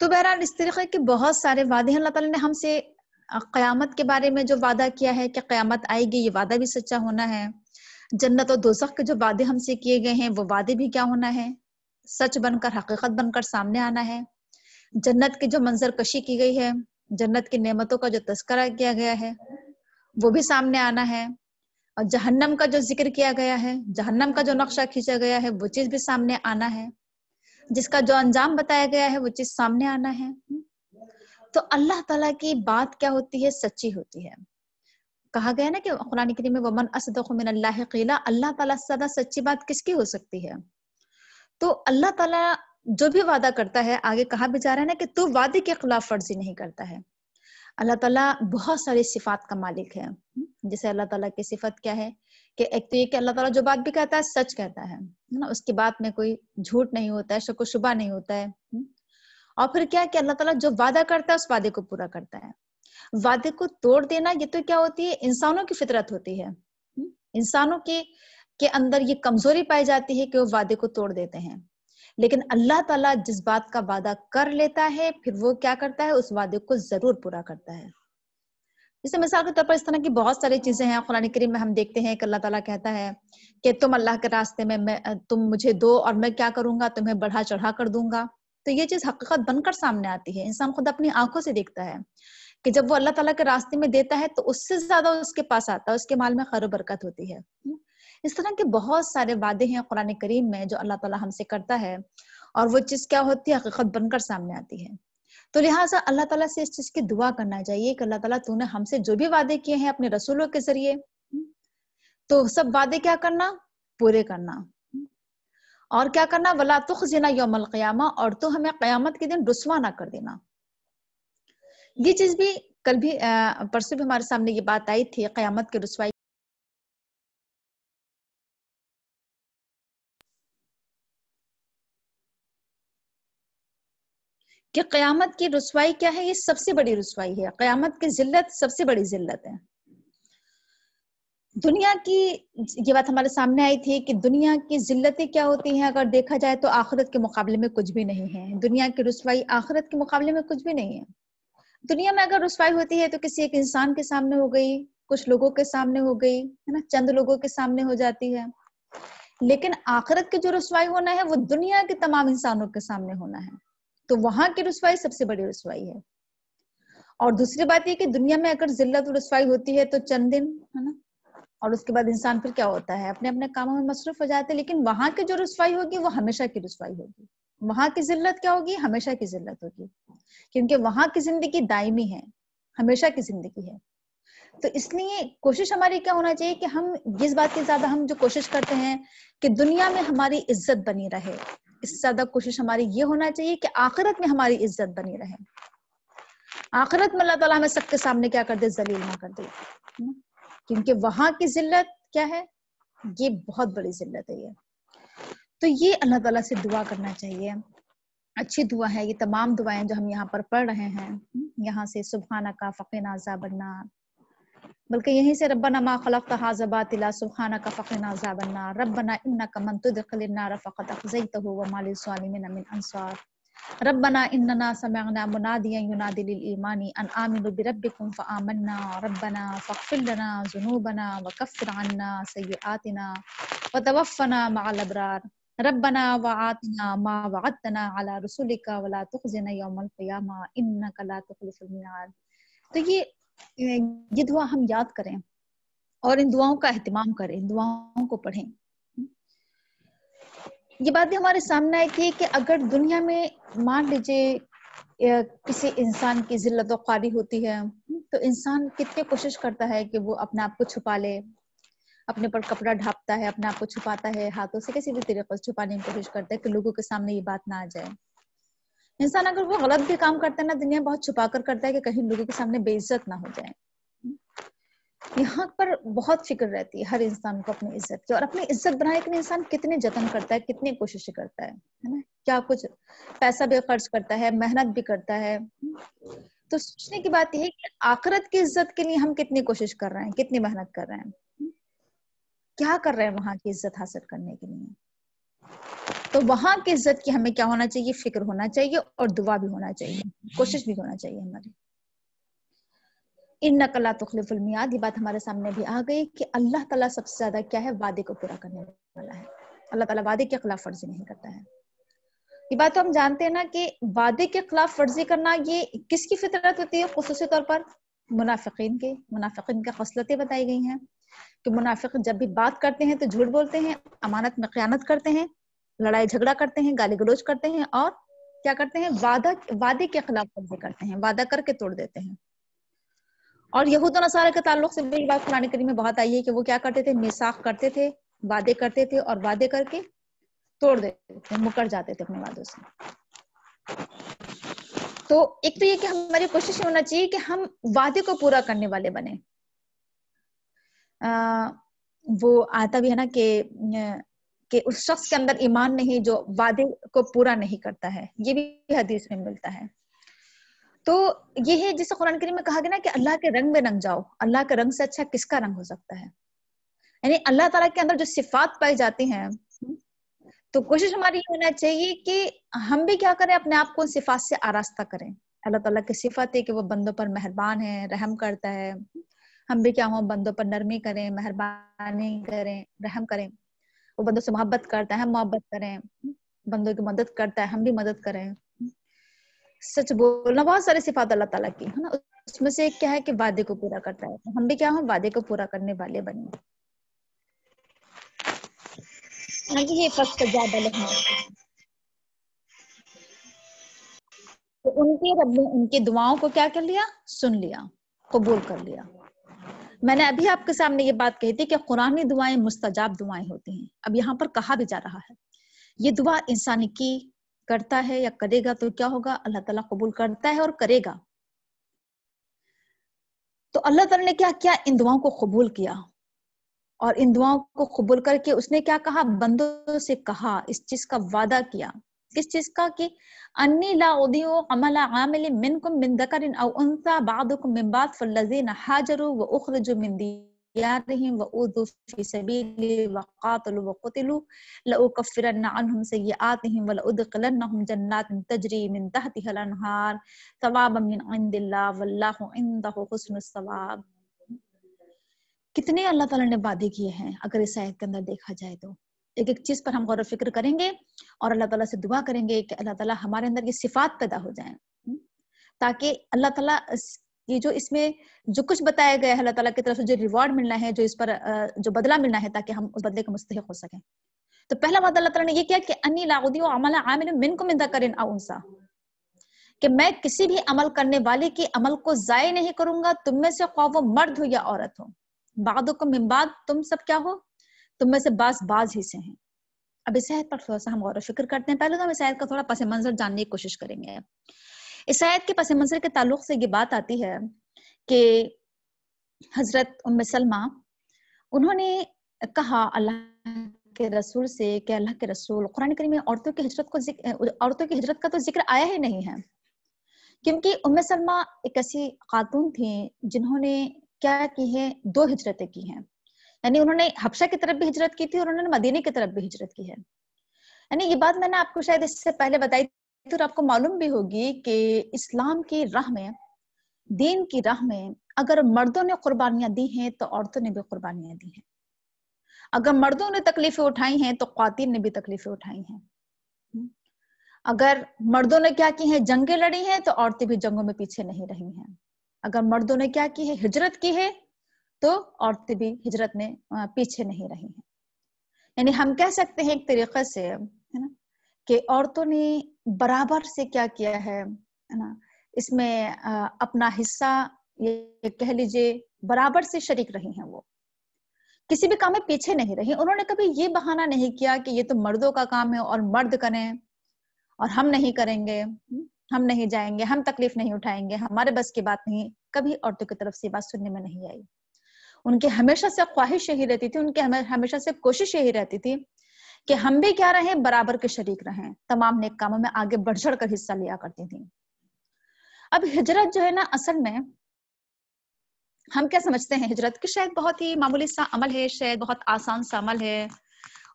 تو بہرحال اس طریقے کے بہت سارے وعدے ہیں. اللہ تعالیٰ نے ہم سے قیامت کے بارے میں جو وعدہ کیا ہے کہ قیامت آئے گی، یہ وعدہ بھی سچا ہونا ہے. جنت اور دوزخ کے جو وعدے ہم سے کیے گئے ہیں وہ وعدے بھی کیا ہونا ہے، سچ بن کر، حقیقت بن کر سامنے آنا ہے. جنت کی جو منظر کشی کی گئی ہے، جنت کی نعمتوں کا جو تذکرہ کیا گیا ہے وہ بھی سامنے آنا ہے. اور جہنم کا جو ذکر کیا گیا ہے، جہنم کا جو نقشہ کھینچا گیا ہے وہ چیز بھی سامنے آنا ہے. جس کا جو انجام بتایا گیا ہے وہ چیز سامنے آنا ہے. تو اللہ تعالیٰ کی بات کیا ہوتی ہے، سچی ہوتی ہے. کہا گیا نا کہ قرآن کریم میں وَمَنْ أَصْدَقُ مِنَ اللَّهِ قِيلًا، اللہ تعالیٰ سے زیادہ سچی بات کس کی ہو سکتی ہے. تو اللہ تعالیٰ جو بھی وعدہ کرتا ہے، آگے کہا بھی جا رہا ہے نا کہ تو وعدے کے خلاف ورزی نہیں کرتا ہے. اللہ تعالیٰ بہت ساری صفات کا مالک ہے. جیسے اللہ تعالیٰ کی صفت کیا ہے کہ ایک تو یہ کہ اللہ تعالیٰ جو بات بھی کہتا ہے سچ کہتا ہے نا، اس کی بات میں کوئی جھوٹ نہیں ہوتا ہے، شک و شبہ نہیں ہوتا ہے. اور پھر کیا کہ اللہ تعالیٰ جو وعدہ کرتا ہے اس وعدے کو پورا کرتا ہے. وعدے کو توڑ دینا یہ تو کیا ہوتی ہے، انسانوں کی فطرت ہوتی ہے. انسانوں کے اندر یہ کمزوری پائی جاتی ہے کہ وہ وعدے کو توڑ دیتے ہیں. لیکن اللہ تعالیٰ جس بات کا وعدہ کر لیتا ہے پھر وہ کیا کرتا ہے، اس وعدے کو ضرور پورا کرتا ہے. جیسے مثال کے طور پر اس طرح کی بہت ساری چیزیں ہیں. قرآن کریم میں ہم دیکھتے ہیں کہ اللہ تعالیٰ کہتا ہے کہ تم اللہ کے راستے میں تم مجھے دو اور میں کیا کروں گا، تمہیں بڑھا چڑھا کر دوں گا. تو یہ چیز حقیقت بن کر سامنے آتی ہے. انسان خود اپنی آنکھوں سے دیکھتا ہے کہ جب وہ اللہ تعالیٰ کے راستے میں دیتا ہے تو اس سے زیادہ اس کے پاس آتا ہے، اس کے مال میں خیر و برکت ہوتی ہے. اس طرح کے بہت سارے وعدے ہیں قرآن کریم میں جو اللہ تعالیٰ ہم سے کرتا ہے، اور وہ چیز کیا ہوتی ہے، حقیقت بن کر سامنے آتی ہے. تو لہٰذا اللہ تعالیٰ سے اس چیز کی دعا کرنا چاہیے کہ اللہ تعالیٰ تو نے ہم سے جو بھی وعدے کیے ہیں اپنے رسولوں کے ذریعے، تو سب وعدے کیا کرنا، پورے کرنا. اور کیا کرنا، وَلَا تُخْزِنَا يَوْمَ الْقِيَامَةِ، اور تو ہمیں قیامت کے دن رسوا نہ کر دینا. یہ چیز بھی کل بھی پرسوں بھی ہمارے سامنے یہ بات آئی تھی، قیامت کی رسوائی. کہ قیامت کی رسوائی کیا ہے، یہ سب سے بڑی رسوائی ہے. قیامت کی ذلت سب سے بڑی ذلت ہے. دنیا کی یہ بات ہمارے سامنے آئی تھی کہ دنیا کی ذلتیں کیا ہوتی ہیں، اگر دیکھا جائے تو آخرت کے مقابلے میں کچھ بھی نہیں ہے. دنیا کی رسوائی آخرت کے مقابلے میں کچھ بھی نہیں ہے. دنیا میں اگر رسوائی ہوتی ہے تو کسی ایک انسان کے سامنے ہو گئی، کچھ لوگوں کے سامنے ہو گئی ہے نا، چند لوگوں کے سامنے ہو جاتی ہے. لیکن آخرت کی جو رسوائی ہونا ہے وہ دنیا کے تمام انسانوں کے سامنے ہونا ہے. تو وہاں کی رسوائی سب سے بڑی رسوائی ہے. اور دوسری بات یہ کہ دنیا میں اگر ذلت و رسوائی ہوتی ہے تو چند دن ہے نا، اور اس کے بعد انسان پھر کیا ہوتا ہے، اپنے اپنے کاموں میں مصروف ہو جاتے ہیں. لیکن وہاں کی جو رسوائی ہوگی وہ ہمیشہ کی رسوائی ہوگی. وہاں کی ذلت کیا ہوگی، ہمیشہ کی ذلت ہوگی، کیونکہ وہاں کی زندگی دائمی ہے، ہمیشہ کی زندگی ہے. تو اس لیے کوشش ہماری کیا ہونا چاہیے کہ ہم اس بات کی زیادہ ہم جو کوشش کرتے ہیں کہ دنیا میں ہماری عزت بنی رہے، اس سے زیادہ کوشش ہماری یہ ہونا چاہیے کہ آخرت میں ہماری عزت بنی رہے. آخرت میں اللہ تعالیٰ ہمیں سب کے سامنے کیا کر دے، ذلیل نہ کر دے. کیونکہ وہاں کی ذلت کیا ہے، یہ بہت بڑی ذلت ہے. تو یہ اللہ تعالیٰ سے دعا کرنا چاہیے. اچھی دعا ہے یہ تمام دعائیں جو ہم یہاں پر پڑھ رہے ہیں. یہاں سے سبحانک فقنا عذاب النار، بلکہ یہیں سے ربنا ما خلقت ھذا باطلا سبحانک فقنا عذاب النار، ربنا انک من تدخل النار فقد اخزیتہ وما للظالمین من انصار، ربنا اننا سمعنا منادیا ینادی للایمان ان آمنوا بربکم فآمنا، ربنا فاغفر لنا ذنوبنا وکفر عنا سیئاتنا وتوفنا مع الابرار، ربنا وآتنا ما وعدتنا على رسلك ولا تخزنا يوم القيامة انك لا تخلف الميعاد. تو یہ دعا ہم یاد کریں اور ان دعاؤں کا اہتمام کریں، ان دعاؤں کو پڑھیں. یہ باتیں ہمارے سامنے آئی تھی کہ اگر دنیا میں مان لیجیے کسی انسان کی ذلت و خواری ہوتی ہے تو انسان کتنی کوشش کرتا ہے کہ وہ اپنے آپ کو چھپا لے، اپنے پر کپڑا ڈھانپتا ہے، اپنے آپ کو چھپاتا ہے، ہاتھوں سے کسی بھی طریقے سے چھپانے کی کوشش کرتا ہے کہ لوگوں کے سامنے یہ بات نہ آ جائے. انسان اگر وہ غلط بھی کام کرتا ہے نا، دنیا بہت چھپا کر کرتا ہے کہ کہیں لوگوں کے سامنے بے عزت نہ ہو جائے. یہاں پر بہت فکر رہتی ہے ہر انسان کو اپنی عزت کی، اور اپنی عزت بنانے کے لیے انسان کتنے جتن کرتا ہے، کتنی کوشش کرتا ہے نا، کیا کچھ پیسہ بھی خرچ کرتا ہے، محنت بھی کرتا ہے. تو سوچنے کی بات یہ ہے کہ آخرت کی عزت کے لیے ہم کتنی کوشش کر رہے ہیں، کتنی محنت کر رہے ہیں، کیا کر رہے ہیں وہاں کی عزت حاصل کرنے کے لیے. تو وہاں کی عزت کی ہمیں کیا ہونا چاہیے؟ فکر ہونا چاہیے اور دعا بھی ہونا چاہیے، کوشش بھی ہونا چاہیے ہماری۔ انک لا تخلف المیعاد، یہ بات ہمارے سامنے بھی آ گئی کہ اللہ تعالیٰ سب سے زیادہ کیا ہے؟ وعدے کو پورا کرنے والا ہے۔ اللہ تعالیٰ وعدے کے خلاف ورزی نہیں کرتا ہے۔ یہ بات تو ہم جانتے ہیں نا کہ وعدے کے خلاف ورزی کرنا یہ کس کی فطرت ہوتی ہے؟ خصوصی طور پر منافقین کی خصلتیں بتائی گئی ہیں کہ منافق جب بھی بات کرتے ہیں تو جھوٹ بولتے ہیں، امانت میں خیانت کرتے ہیں، لڑائی جھگڑا کرتے ہیں، گالی گلوچ کرتے ہیں، اور کیا کرتے ہیں؟ وعدے کے خلاف ورزی کرتے ہیں، وعدہ کر کے توڑ دیتے ہیں۔ اور یہود و نصارہ کے تعلق سے بھی بات قرآن کریم میں بہت آئی ہے کہ وہ کیا کرتے تھے؟ میثاق کرتے تھے، وعدے کرتے تھے اور وعدے کر کے توڑ دیتے تھے، مکر جاتے تھے اپنے وعدوں سے۔ تو ایک تو یہ کہ ہماری کوشش ہونا چاہیے کہ ہم وعدے کو پورا کرنے والے بنے۔ وہ آتا بھی ہے نا کہ اس شخص کے اندر ایمان نہیں جو وعدے کو پورا نہیں کرتا ہے، یہ بھی حدیث میں ملتا ہے۔ تو یہ ہے جسے قرآن کریم میں کہا گیا نا کہ اللہ کے رنگ میں رنگ جاؤ۔ اللہ کے رنگ سے اچھا کس کا رنگ ہو سکتا ہے؟ یعنی اللہ تعالیٰ کے اندر جو صفات پائی جاتی ہیں، تو کوشش ہماری یہ ہونا چاہیے کہ ہم بھی کیا کریں؟ اپنے آپ کو ان صفات سے آراستہ کریں۔ اللہ تعالیٰ کی صفت ہے کہ وہ بندوں پر مہربان ہے، رحم کرتا ہے۔ ہم بھی کیا ہوں؟ بندوں پر نرمی کریں، مہربانی کریں، رحم کریں۔ وہ بندوں سے محبت کرتا ہے، ہم محبت کریں۔ بندوں کی مدد کرتا ہے، ہم بھی مدد کریں۔ سچ بولنا، بہت سارے صفات اللہ تعالیٰ کی ہے نا، اس میں سے ایک کیا ہے کہ وعدے کو پورا کرتا ہے۔ ہم بھی کیا ہوں؟ وعدے کو پورا کرنے والے بنیں۔ یہ فاستجاب لهم، تو ان کے رب نے ان کی دعاؤں کو کیا کر لیا؟ سن لیا، قبول کر لیا۔ میں نے ابھی آپ کے سامنے یہ بات کہی تھی کہ قرآنی دعائیں مستجاب دعائیں ہوتی ہیں۔ اب یہاں پر کہا بھی جا رہا ہے یہ دعا انسان کی کرتا ہے یا کرے گا تو کیا ہوگا؟ اللہ تعالیٰ قبول کرتا ہے اور کرے گا۔ تو اللہ تعالیٰ نے کیا کیا؟ ان دعاؤں کو قبول کیا، اور ان دعاؤں کو قبول کر کے اس نے کیا کہا؟ بندوں سے کہا، اس چیز کا وعدہ کیا۔ کس چیز کا؟ کہ انی لا اضیع عمل عامل منکم من ذکر او انثى بعضکم من بعض فالذین هاجروا واخرجوا من دیارهم واوذوا فی سبیلی وقاتلوا وقتلوا لأکفرن عنهم سیئاتهم ولأدخلنهم جنات تجری من تحتها الانہار ثوابا من عند اللہ واللہ عنده حسن الثواب۔ کتنے اللہ تعالیٰ نے وعدے کیے ہیں اگر اس آیت کے اندر دیکھا جائے تو۔ ایک ایک چیز پر ہم غور و فکر کریں گے اور اللہ تعالیٰ سے دعا کریں گے کہ اللہ تعالیٰ ہمارے اندر یہ صفات پیدا ہو جائیں، تاکہ اللہ تعالیٰ یہ جو اس میں جو کچھ بتایا گیا ہے اللہ تعالیٰ کی طرف سے جو ریوارڈ ملنا ہے، جو اس پر جو بدلہ ملنا ہے، تاکہ ہم اس بدلے کے مستحق ہو سکیں۔ تو پہلا وعدہ اللہ تعالیٰ نے یہ کیا کہ انی لا اضیع عمل عامل منکم من ذکر او انثى، کہ میں کسی بھی عمل کرنے والے کے عمل کو ضائع نہیں کروں گا، تم میں سے خواہ وہ مرد ہو یا عورت ہو۔ بعضکم من بعض، تم سب کیا ہو؟ تم میں سے بعض ہی سے ہیں۔ اب اس آیت پر تھوڑا سا ہم غور و فکر کرتے ہیں۔ پہلے تو ہم اس آیت کا تھوڑا پس منظر جاننے کی کوشش کریں گے۔ اس آیت کے پس منظر کے تعلق سے یہ بات آتی ہے کہ حضرت ام سلمہ انہوں نے کہا اللہ کے رسول سے کہ اللہ کے رسول، قرآن کریم میں عورتوں کی ہجرت کا تو ذکر آیا ہی نہیں ہے، کیونکہ ام سلمہ ایک ایسی خاتون تھیں جنہوں نے کیا کی ہے؟ 2 ہجرتیں کی ہیں۔ یعنی انہوں نے حبشہ کی طرف بھی ہجرت کی تھی اور انہوں نے مدینے کی طرف بھی ہجرت کی ہے۔ یعنی یہ بات میں نے آپ کو شاید اس سے پہلے بتائی تھی اور آپ کو معلوم بھی ہوگی کہ اسلام کی راہ میں، دین کی راہ میں اگر مردوں نے قربانیاں دی ہیں تو عورتوں نے بھی قربانیاں دی ہیں۔ اگر مردوں نے تکلیفیں اٹھائی ہیں تو خواتین نے بھی تکلیفیں اٹھائی ہیں۔ اگر مردوں نے کیا کی ہیں؟ جنگیں لڑی ہیں تو عورتیں بھی جنگوں میں پیچھے نہیں رہی ہیں۔ اگر مردوں نے کیا کی ہے؟ ہجرت کی ہے تو عورتیں بھی ہجرت میں پیچھے نہیں رہی ہیں۔ یعنی ہم کہہ سکتے ہیں ایک طریقے سے ہے نا کہ عورتوں نے برابر سے کیا کیا ہے نا، اس میں اپنا حصہ یہ کہہ لیجئے برابر سے شریک رہی ہیں، وہ کسی بھی کام میں پیچھے نہیں رہی۔ انہوں نے کبھی یہ بہانہ نہیں کیا کہ یہ تو مردوں کا کام ہے اور مرد کریں اور ہم نہیں کریں گے، ہم نہیں جائیں گے، ہم تکلیف نہیں اٹھائیں گے، ہمارے بس کی بات نہیں۔ کبھی عورتوں کی طرف سے بات سننے میں نہیں آئی۔ ان کے ہمیشہ سے خواہش یہی رہتی تھی، ان کے ہمیشہ سے کوشش یہی رہتی تھی کہ ہم بھی کیا رہیں؟ برابر کے شریک رہیں، تمام نیک کاموں میں آگے بڑھ چڑھ کر حصہ لیا کرتی تھیں۔ اب ہجرت جو ہے نا، اصل میں ہم کیا سمجھتے ہیں ہجرت کہ شاید بہت ہی معمولی سا عمل ہے، شاید بہت آسان سا عمل ہے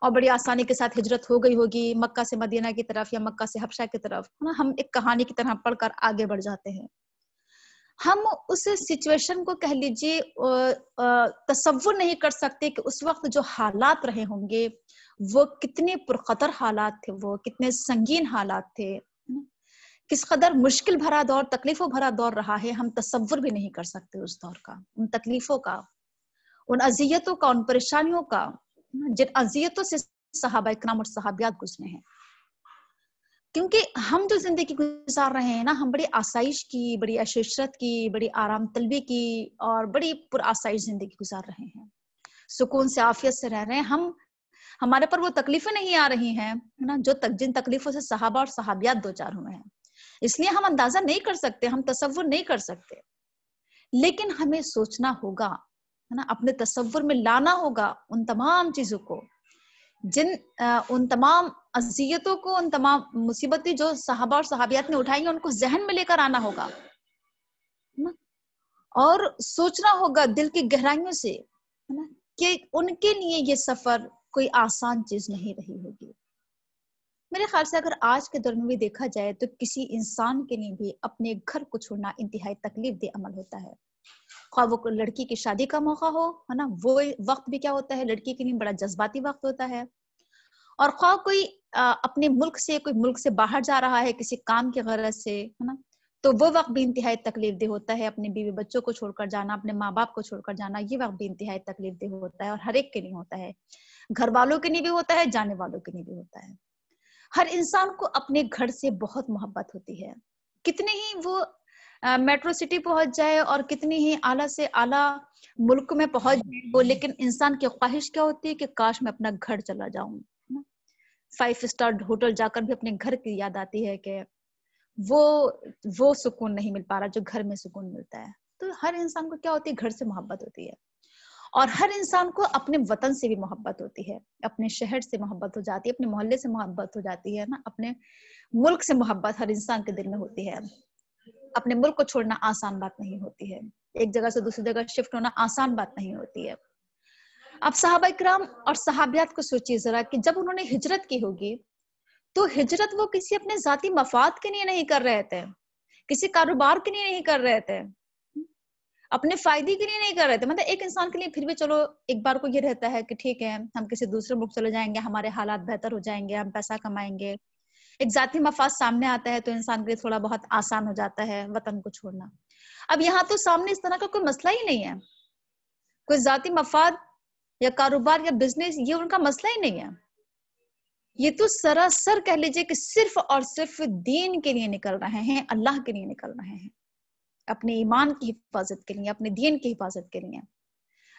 اور بڑی آسانی کے ساتھ ہجرت ہو گئی ہوگی مکہ سے مدینہ کی طرف یا مکہ سے حبشہ کی طرف، ہے نا، ہم ایک کہانی کی طرح پڑھ کر آگے بڑھ جاتے ہیں. ہم اس سچویشن کو کہہ لیجیے تصور نہیں کر سکتے کہ اس وقت جو حالات رہے ہوں گے وہ کتنے پرخطر حالات تھے، وہ کتنے سنگین حالات تھے، کس قدر مشکل بھرا دور، تکلیفوں بھرا دور رہا ہے. ہم تصور بھی نہیں کر سکتے اس دور کا، ان تکلیفوں کا، ان اذیتوں کا، ان پریشانیوں کا، جن اذیتوں سے صحابہ اکرام اور صحابیات گزرے ہیں. کیونکہ ہم جو زندگی گزار رہے ہیں نا، ہم بڑی آسائش کی، بڑی عشرت کی، بڑی آرام طلبی کی اور بڑی پر آسائش زندگی گزار رہے ہیں، سکون سے عافیت سے رہ رہے ہیں. ہمارے پر وہ تکلیفیں نہیں آ رہی ہیں نا جو جن تکلیفوں سے صحابہ اور صحابیات دو چار ہوئے ہیں. اس لیے ہم اندازہ نہیں کر سکتے، ہم تصور نہیں کر سکتے. لیکن ہمیں سوچنا ہوگا، ہے نا، اپنے تصور میں لانا ہوگا ان تمام چیزوں کو، ان تمام اذیتوں کو، ان تمام مصیبتیں جو صحابہ اور صحابیات نے اٹھائی ہیں ان کو ذہن میں لے کر آنا ہوگا اور سوچنا ہوگا دل کی گہرائیوں سے کہ ان کے لیے یہ سفر کوئی آسان چیز نہیں رہی ہوگی. میرے خیال سے اگر آج کے دور میں بھی دیکھا جائے تو کسی انسان کے لیے بھی اپنے گھر کو چھوڑنا انتہائی تکلیف دہ عمل ہوتا ہے. خواہ وہ لڑکی کی شادی کا موقع ہو، ہے نا، وہ وقت بھی کیا ہوتا ہے لڑکی کے لیے بڑا جذباتی وقت ہوتا ہے. اور خواہ کوئی اپنے ملک سے باہر جا رہا ہے کسی کام کی غرض سے، ہے نا، تو وہ وقت بھی انتہائی تکلیف دہ ہوتا ہے. اپنے بیوی بچوں کو چھوڑ کر جانا، اپنے ماں باپ کو چھوڑ کر جانا، یہ وقت بھی انتہائی تکلیف دہ ہوتا ہے. اور ہر ایک کے لیے ہوتا ہے، گھر والوں کے لیے بھی ہوتا ہے، جانے والوں کے لیے بھی ہوتا ہے. ہر انسان کو اپنے گھر سے بہت محبت ہوتی ہے. کتنے ہی وہ میٹرو سٹی پہنچ جائے اور کتنی ہی اعلیٰ سے اعلیٰ ملک میں پہنچ جائے وہ، لیکن انسان کی خواہش کیا ہوتی ہے کہ کاش میں اپنا گھر چلا جاؤں. 5 اسٹار ہوٹل جا کر بھی اپنے گھر کی یاد آتی ہے کہ وہ سکون نہیں مل پا رہا جو گھر میں سکون ملتا ہے. تو ہر انسان کو کیا ہوتی ہے، گھر سے محبت ہوتی ہے. اور ہر انسان کو اپنے وطن سے بھی محبت ہوتی ہے، اپنے شہر سے محبت ہو جاتی ہے، اپنے محلے سے محبت ہو جاتی ہے نا، اپنے ملک سے محبت ہر انسان کے دل میں ہوتی ہے. اپنے ملک کو چھوڑنا آسان بات نہیں ہوتی ہے، ایک جگہ سے دوسری جگہ شفٹ ہونا آسان بات نہیں ہوتی ہے. اب صحابہ اکرام اور صحابیات کو سوچیے ذرا کہ جب انہوں نے ہجرت کی ہوگی تو ہجرت وہ کسی اپنے ذاتی مفاد کے لیے نہیں کر رہے تھے، کسی کاروبار کے لیے نہیں کر رہے تھے، اپنے فائدے کے لیے نہیں کر رہے تھے. مطلب ایک انسان کے لیے پھر بھی چلو ایک بار کو یہ رہتا ہے کہ ٹھیک ہے ہم کسی دوسرے ملک چلے جائیں گے، ہمارے حالات بہتر ہو جائیں گے، ہم پیسہ کمائیں گے. ایک ذاتی مفاد سامنے آتا ہے تو انسان کے لیے تھوڑا بہت آسان ہو جاتا ہے وطن کو چھوڑنا. اب یہاں تو سامنے اس طرح کا کوئی مسئلہ ہی نہیں ہے، کوئی ذاتی مفاد یا کاروبار یا بزنس یہ ان کا مسئلہ ہی نہیں ہے. یہ تو سراسر کہہ لیجئے کہ صرف اور صرف دین کے لیے نکل رہے ہیں، اللہ کے لیے نکل رہے ہیں، اپنے ایمان کی حفاظت کے لیے، اپنے دین کی حفاظت کے لیے،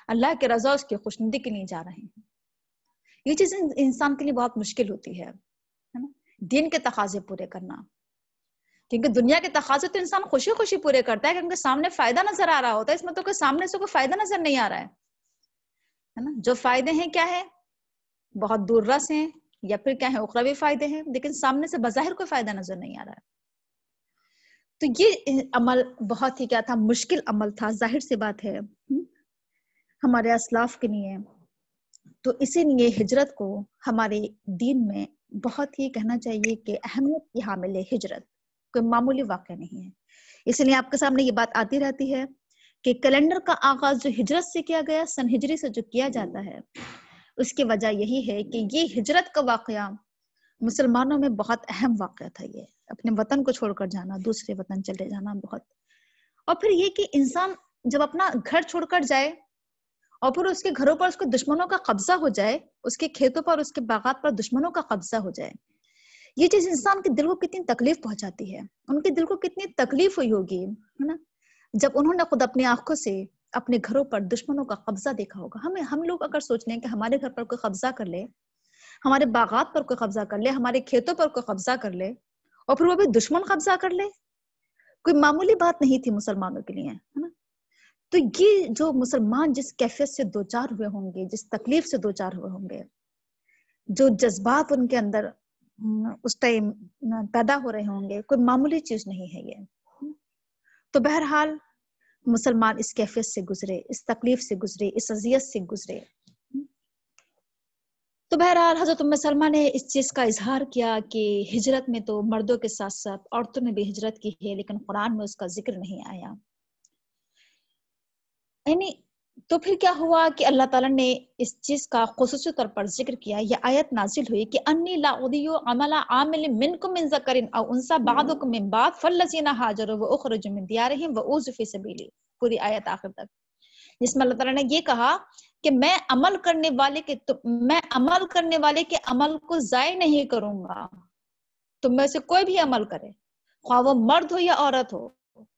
اللہ کے رضا اس کی خوشنودی کے لیے جا رہے ہیں. یہ چیز انسان کے لیے بہت مشکل ہوتی ہے نا، دین کے تقاضے پورے کرنا. کیونکہ دنیا کے تقاضے تو انسان خوشی خوشی پورے کرتا ہے کیونکہ سامنے فائدہ نظر آ رہا ہوتا ہے. اس میں تو کوئی سامنے سے کوئی فائدہ نظر نہیں آ رہا ہے نا. جو فائدے ہیں کیا ہے، بہت دور رس ہیں یا پھر کیا ہے اخروی فائدے ہیں، لیکن سامنے سے بظاہر کوئی فائدہ نظر نہیں آ رہا ہے. تو یہ عمل بہت ہی کیا تھا، مشکل عمل تھا. ظاہر سی بات ہے ہمارے اسلاف کے لیے. تو اسی لیے ہجرت کو ہمارے دین میں بہت ہی کہنا چاہیے کہ اہمیت کی حامل ہے. ہجرت کوئی معمولی واقعہ نہیں ہے. اس لیے آپ کے سامنے یہ بات آتی رہتی ہے کہ کیلنڈر کا آغاز جو ہجرت سے کیا گیا، سن ہجری سے جو کیا جاتا ہے، اس کی وجہ یہی ہے کہ یہ ہجرت کا واقعہ مسلمانوں میں بہت اہم واقعہ تھا. یہ اپنے وطن کو چھوڑ کر جانا، دوسرے وطن چلے جانا بہت. اور پھر یہ کہ انسان جب اپنا گھر چھوڑ کر جائے اور پھر اس کے گھروں پر اس کو دشمنوں کا قبضہ ہو جائے، اس کے کھیتوں پر اس کے باغات پر دشمنوں کا قبضہ ہو جائے، یہ چیز انسان کے دل کو کتنی تکلیف پہنچاتی ہے. ان کے دل کو کتنی تکلیف ہوئی ہوگی نا جب انہوں نے خود اپنی آنکھوں سے اپنے گھروں پر دشمنوں کا قبضہ دیکھا ہوگا. ہم لوگ اگر سوچ لیں کہ ہمارے گھر پر کوئی قبضہ کر لے، ہمارے باغات پر کوئی قبضہ کر لے، ہمارے کھیتوں پر کوئی قبضہ کر لے اور پھر وہ بھی دشمن قبضہ کر لے، کوئی معمولی بات نہیں تھی مسلمانوں کے لیے، ہے نا. تو یہ جو مسلمان جس کیفیت سے دوچار ہوئے ہوں گے، جس تکلیف سے دوچار ہوئے ہوں گے، جو جذبات ان کے اندر اس ٹائم پیدا ہو رہے ہوں گے، کوئی معمولی چیز نہیں ہے یہ. تو بہرحال مسلمان اس کیفیت سے گزرے، اس تکلیف سے گزرے، اس اذیت سے گزرے. تو بہرحال حضرت ام سلمہ نے اس چیز کا اظہار کیا کہ ہجرت میں تو مردوں کے ساتھ ساتھ عورتوں نے بھی ہجرت کی ہے، لیکن قرآن میں اس کا ذکر نہیں آیا. یعنی تو پھر کیا ہوا کہ اللہ تعالیٰ نے اس چیز کا خصوصی طور پر ذکر کیا. یہ آیت نازل ہوئی کہ انی لا اضیع عمل عامل منکم من ذکر او انثی بعضکم من بعض فالذین ہاجروا واخرجوا من دیارہم واوذوا فی سبیلی. پوری آیت آخر تک، جس میں اللہ تعالیٰ نے یہ کہا کہ میں عمل کرنے والے کے عمل کو ضائع نہیں کروں گا. تم میں سے کوئی بھی عمل کرے، خواہ وہ مرد ہو یا عورت ہو،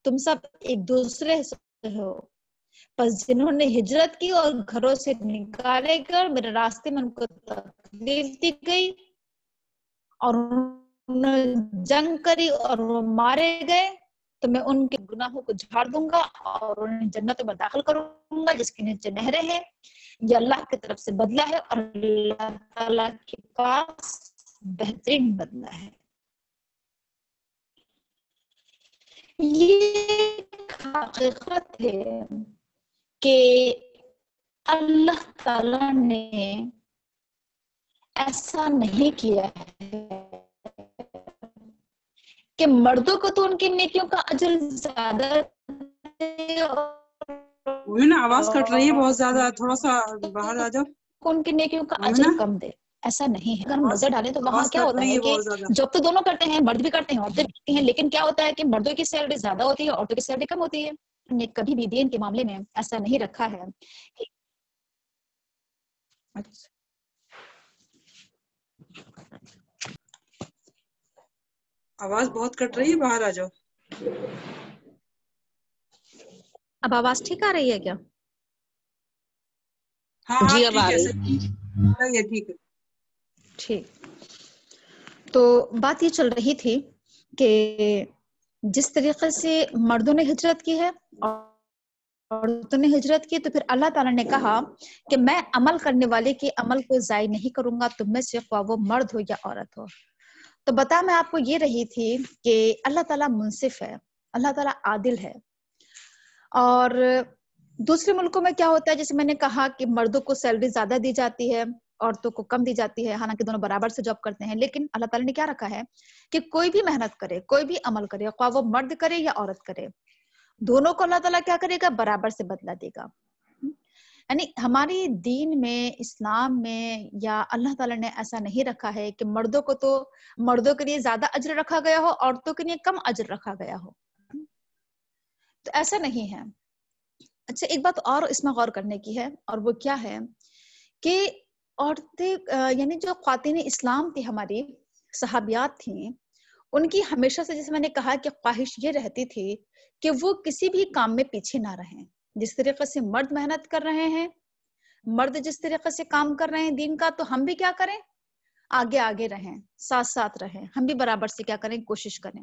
تم سب ایک دوسرے سے ہو. پس جنہوں نے ہجرت کی اور گھروں سے نکالے گئے، میرے راستے میں ان کو تکلیف دی گئی اور انہوں نے جنگ کری اور وہ مارے گئے، تو میں ان کے گناہوں کو جھاڑ دوں گا اور انہیں جنتوں میں داخل کروں گا جس کے نیچے نہریں ہیں. یہ اللہ کی طرف سے بدلہ ہے اور اللہ تعالیٰ کے پاس بہترین بدلہ ہے. یہ حقیقت ہے کہ اللہ تعالیٰ نے ایسا نہیں کیا ہے کہ مردوں کو تو ان کی نیکیوں کا اجر زیادہ آواز کٹ رہی ہے بہت زیادہ، تھوڑا سا باہر آ جاؤ. ان کی نیکیوں کا اجر کم دے. ایسا نہیں ہے. اگر ہم نظر ڈالیں تو وہاں کیا ہوتا ہے کہ جاب تو دونوں کرتے ہیں، مرد بھی کرتے ہیں عورتیں بھی کرتی ہیں، لیکن کیا ہوتا ہے کہ مردوں کی سیلری زیادہ ہوتی ہے، عورتوں کی سیلری کم ہوتی ہے. ہم نے کبھی بھی دین کے معاملے میں ایسا نہیں رکھا ہے. آواز بہت کٹ رہی ہے، باہر آ جاؤ. اب آواز ٹھیک آ رہی ہے کیا؟ ہاں جی اب آ رہی ہے. ٹھیک ہے. ٹھیک. تو بات یہ چل رہی تھی کہ جس طریقے سے مردوں نے ہجرت کی ہے اور عورتوں نے ہجرت کی، تو پھر اللہ تعالیٰ نے کہا کہ میں عمل کرنے والے کے عمل کو ضائع نہیں کروں گا، تم میں سے خواہ وہ مرد ہو یا عورت ہو. تو بتا میں آپ کو یہ رہی تھی کہ اللہ تعالیٰ منصف ہے، اللہ تعالیٰ عادل ہے. اور دوسرے ملکوں میں کیا ہوتا ہے، جیسے میں نے کہا کہ مردوں کو سیلری زیادہ دی جاتی ہے، عورتوں کو کم دی جاتی ہے، حالانکہ دونوں برابر سے جاب کرتے ہیں. لیکن اللہ تعالیٰ نے کیا رکھا ہے کہ کوئی بھی محنت کرے، کوئی بھی عمل کرے، خواہ وہ مرد کرے یا عورت کرے، دونوں کو اللہ تعالیٰ کیا کرے گا؟ برابر سے بدلہ دے گا. یعنی ہماری دین میں، اسلام میں، یا اللہ تعالیٰ نے ایسا نہیں رکھا ہے کہ مردوں کو تو مردوں کے لیے زیادہ اجر رکھا گیا ہو، عورتوں کے لیے کم اجر رکھا گیا ہو. تو ایسا نہیں ہے. اچھا، ایک بات اور اس میں غور کرنے کی ہے، اور وہ کیا ہے کہ عورتیں یعنی جو خواتین اسلام تھی، ہماری صحابیات تھیں، ان کی ہمیشہ سے، جیسے میں نے کہا کہ خواہش یہ رہتی تھی کہ وہ کسی بھی کام میں پیچھے نہ رہیں. جس طریقے سے مرد محنت کر رہے ہیں، مرد جس طریقے سے کام کر رہے ہیں دین کا، تو ہم بھی کیا کریں؟ آگے آگے رہیں، ساتھ ساتھ رہیں، ہم بھی برابر سے کیا کریں؟ کوشش کریں.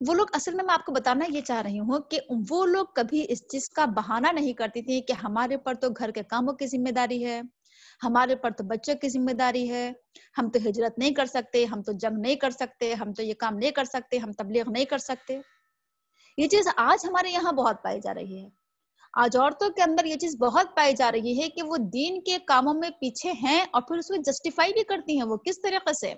وہ لوگ اصل میں آپ کو بتانا یہ چاہ رہی ہوں کہ وہ لوگ کبھی اس چیز کا بہانہ نہیں کرتی تھی کہ ہمارے پر تو گھر کے کاموں کی ذمہ داری ہے، ہمارے پر تو بچوں کی ذمہ داری ہے، ہم تو ہجرت نہیں کر سکتے، ہم تو جنگ نہیں کر سکتے، ہم تو یہ کام نہیں کر سکتے، ہم تبلیغ نہیں کر سکتے. یہ چیز آج ہمارے یہاں بہت پائی جا رہی ہے. آج عورتوں کے اندر یہ چیز بہت پائی جا رہی ہے کہ وہ دین کے کاموں میں پیچھے ہیں اور پھر اس کو جسٹیفائی بھی کرتی ہیں. وہ کس طریقے سے؟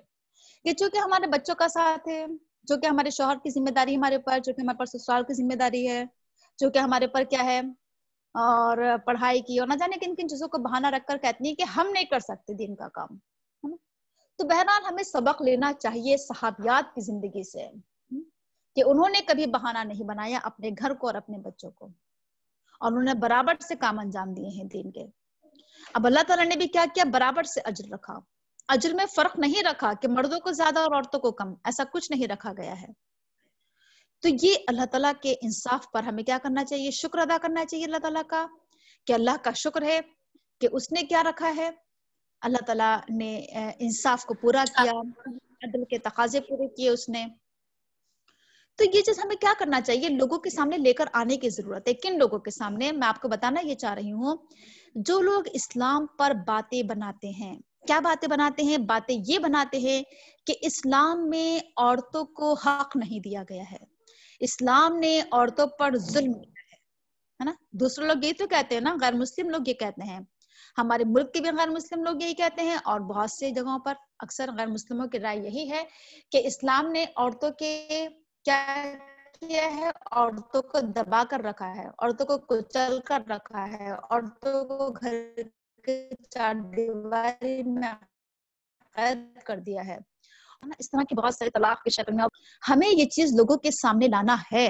کہ چونکہ ہمارے بچوں کا ساتھ ہے، جو کہ ہمارے شوہر کی ذمہ داری ہمارے پر، جو کہ ہمارے پر سسرال کی ذمہ داری ہے، جو کہ ہمارے پر کیا ہے، اور پڑھائی کی، اور نہ جانے کن کن چیزوں کو بہانہ رکھ کر کہتی ہیں کہ ہم نہیں کر سکتے دین کا کام. تو بہرحال ہمیں سبق لینا چاہیے صحابیات کی زندگی سے کہ انہوں نے کبھی بہانہ نہیں بنایا اپنے گھر کو اور اپنے بچوں کو، اور انہوں نے برابر سے کام انجام دیے ہیں دین کے. اب اللہ تعالیٰ نے بھی کیا کیا؟ برابر سے اجر رکھا. اجر میں فرق نہیں رکھا کہ مردوں کو زیادہ اور عورتوں کو کم، ایسا کچھ نہیں رکھا گیا ہے. تو یہ اللہ تعالیٰ کے انصاف پر ہمیں کیا کرنا چاہیے؟ شکر ادا کرنا چاہیے اللہ تعالیٰ کا، کہ اللہ کا شکر ہے کہ اس نے کیا رکھا ہے، اللہ تعالیٰ نے انصاف کو پورا کیا، عدل کے تقاضے پورے کیے اس نے. تو یہ چیز ہمیں کیا کرنا چاہیے؟ لوگوں کے سامنے لے کر آنے کی ضرورت ہے. کن لوگوں کے سامنے؟ میں آپ کو بتانا یہ چاہ رہی ہوں، جو لوگ اسلام پر باتیں بناتے ہیں. کیا باتیں بناتے ہیں؟ باتیں یہ بناتے ہیں کہ اسلام میں عورتوں کو حق نہیں دیا گیا ہے، اسلام نے عورتوں پر ظلم کیا ہے نا. دوسرے لوگ یہ تو کہتے ہیں نا، غیر مسلم لوگ یہ کہتے ہیں ہمارے ملک کے بھی غیر مسلم لوگ یہی کہتے ہیں، اور بہت سے جگہوں پر اکثر غیر مسلموں کی رائے یہی ہے کہ اسلام نے عورتوں کے کیا کیا ہے، عورتوں کو دبا کر رکھا ہے، عورتوں کو کچل کر رکھا ہے، عورتوں کو گھر کے چار دیواری میں قید کر دیا ہے۔ اس طرح کی بہت ساری طلاق کی شکل میں ہمیں یہ چیز لوگوں کے سامنے لانا ہے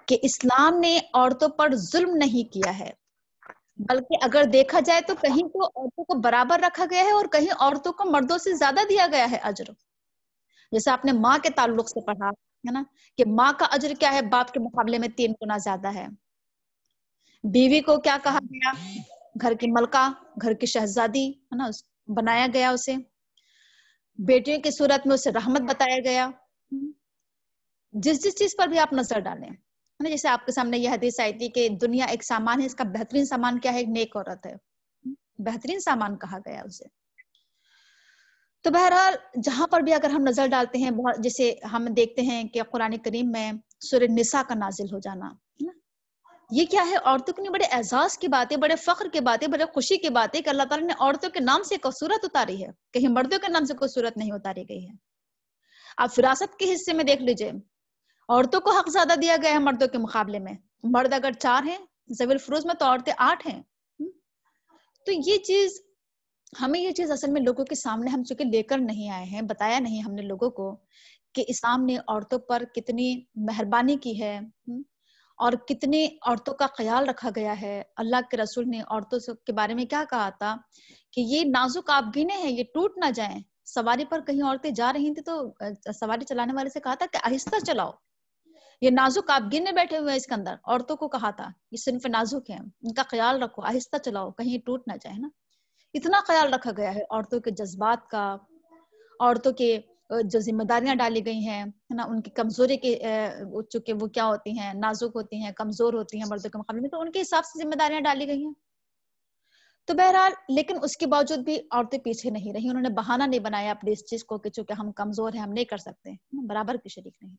کہ اسلام نے عورتوں پر ظلم نہیں کیا ہے، بلکہ اگر دیکھا جائے تو کہیں تو عورتوں کو برابر رکھا گیا ہے اور کہیں عورتوں کو مردوں سے زیادہ دیا گیا ہے اجر۔ جیسے آپ نے ماں کے تعلق سے پڑھا ہے نا کہ ماں کا اجر کیا ہے، باپ کے مقابلے میں 3 گنا زیادہ ہے۔ بیوی کو کیا کہا گیا، گھر کی ملکہ، گھر کی شہزادی ہے نا، بنایا گیا اسے۔ بیٹیوں کی صورت میں اسے رحمت بتایا گیا۔ جس چیز پر بھی آپ نظر ڈالیں، جیسے آپ کے سامنے یہ حدیث آئی تھی کہ دنیا ایک سامان ہے، اس کا بہترین سامان کیا ہے، ایک نیک عورت ہے، بہترین سامان کہا گیا اسے۔ تو بہرحال جہاں پر بھی اگر ہم نظر ڈالتے ہیں، جیسے ہم دیکھتے ہیں کہ قرآن کریم میں سورہ نساء کا نازل ہو جانا، یہ کیا ہے، عورتوں کے لیے بڑے اعزاز کی باتیں، بڑے فخر کی باتیں، بڑے خوشی کی باتیں کہ اللہ تعالیٰ نے عورتوں کے نام سے کوئی صورت اتاری ہے، کہیں مردوں کے نام سے کوئی صورت نہیں اتاری گئی ہے۔ آپ فراست کے حصے میں دیکھ لیجئے، عورتوں کو حق زیادہ دیا گیا ہے مردوں کے مقابلے میں۔ مرد اگر 4 ہیں ذوی الفروض میں، تو عورتیں 8 ہیں۔ تو یہ چیز ہمیں، یہ چیز اصل میں لوگوں کے سامنے ہم چونکہ لے کر نہیں آئے ہیں، بتایا نہیں ہم نے لوگوں کو کہ اسلام نے عورتوں پر کتنی مہربانی کی ہے اور کتنی عورتوں کا خیال رکھا گیا ہے۔ اللہ کے رسول نے عورتوں کے بارے میں کیا کہا تھا کہ یہ نازک آبگینے ہیں، یہ ٹوٹ نہ جائیں۔ سواری پر کہیں عورتیں جا رہی تھیں تو سواری چلانے والے سے کہا تھا کہ آہستہ چلاؤ، یہ نازک آبگینے بیٹھے ہوئے ہیں اس کے اندر۔ عورتوں کو کہا تھا یہ صنف نازک ہیں، ان کا خیال رکھو، آہستہ چلاؤ، کہیں ٹوٹ نہ جائے نا۔ اتنا خیال رکھا گیا ہے عورتوں کے جذبات کا، عورتوں کے جو ذمہ داریاں ڈالی گئی ہیں نا، ان کی کمزوری کے چونکہ وہ کیا ہوتی ہیں، نازک ہوتی ہیں، کمزور ہوتی ہیں مردوں کے مقابلے میں، تو ان کے حساب سے ذمہ داریاں ڈالی گئی ہیں۔ تو بہرحال لیکن اس کے باوجود بھی عورتیں پیچھے نہیں رہی، انہوں نے بہانہ نہیں بنایا اپنی اس چیز کو کہ چونکہ ہم کمزور ہیں، ہم نہیں کر سکتے، برابر کی شریک نہیں۔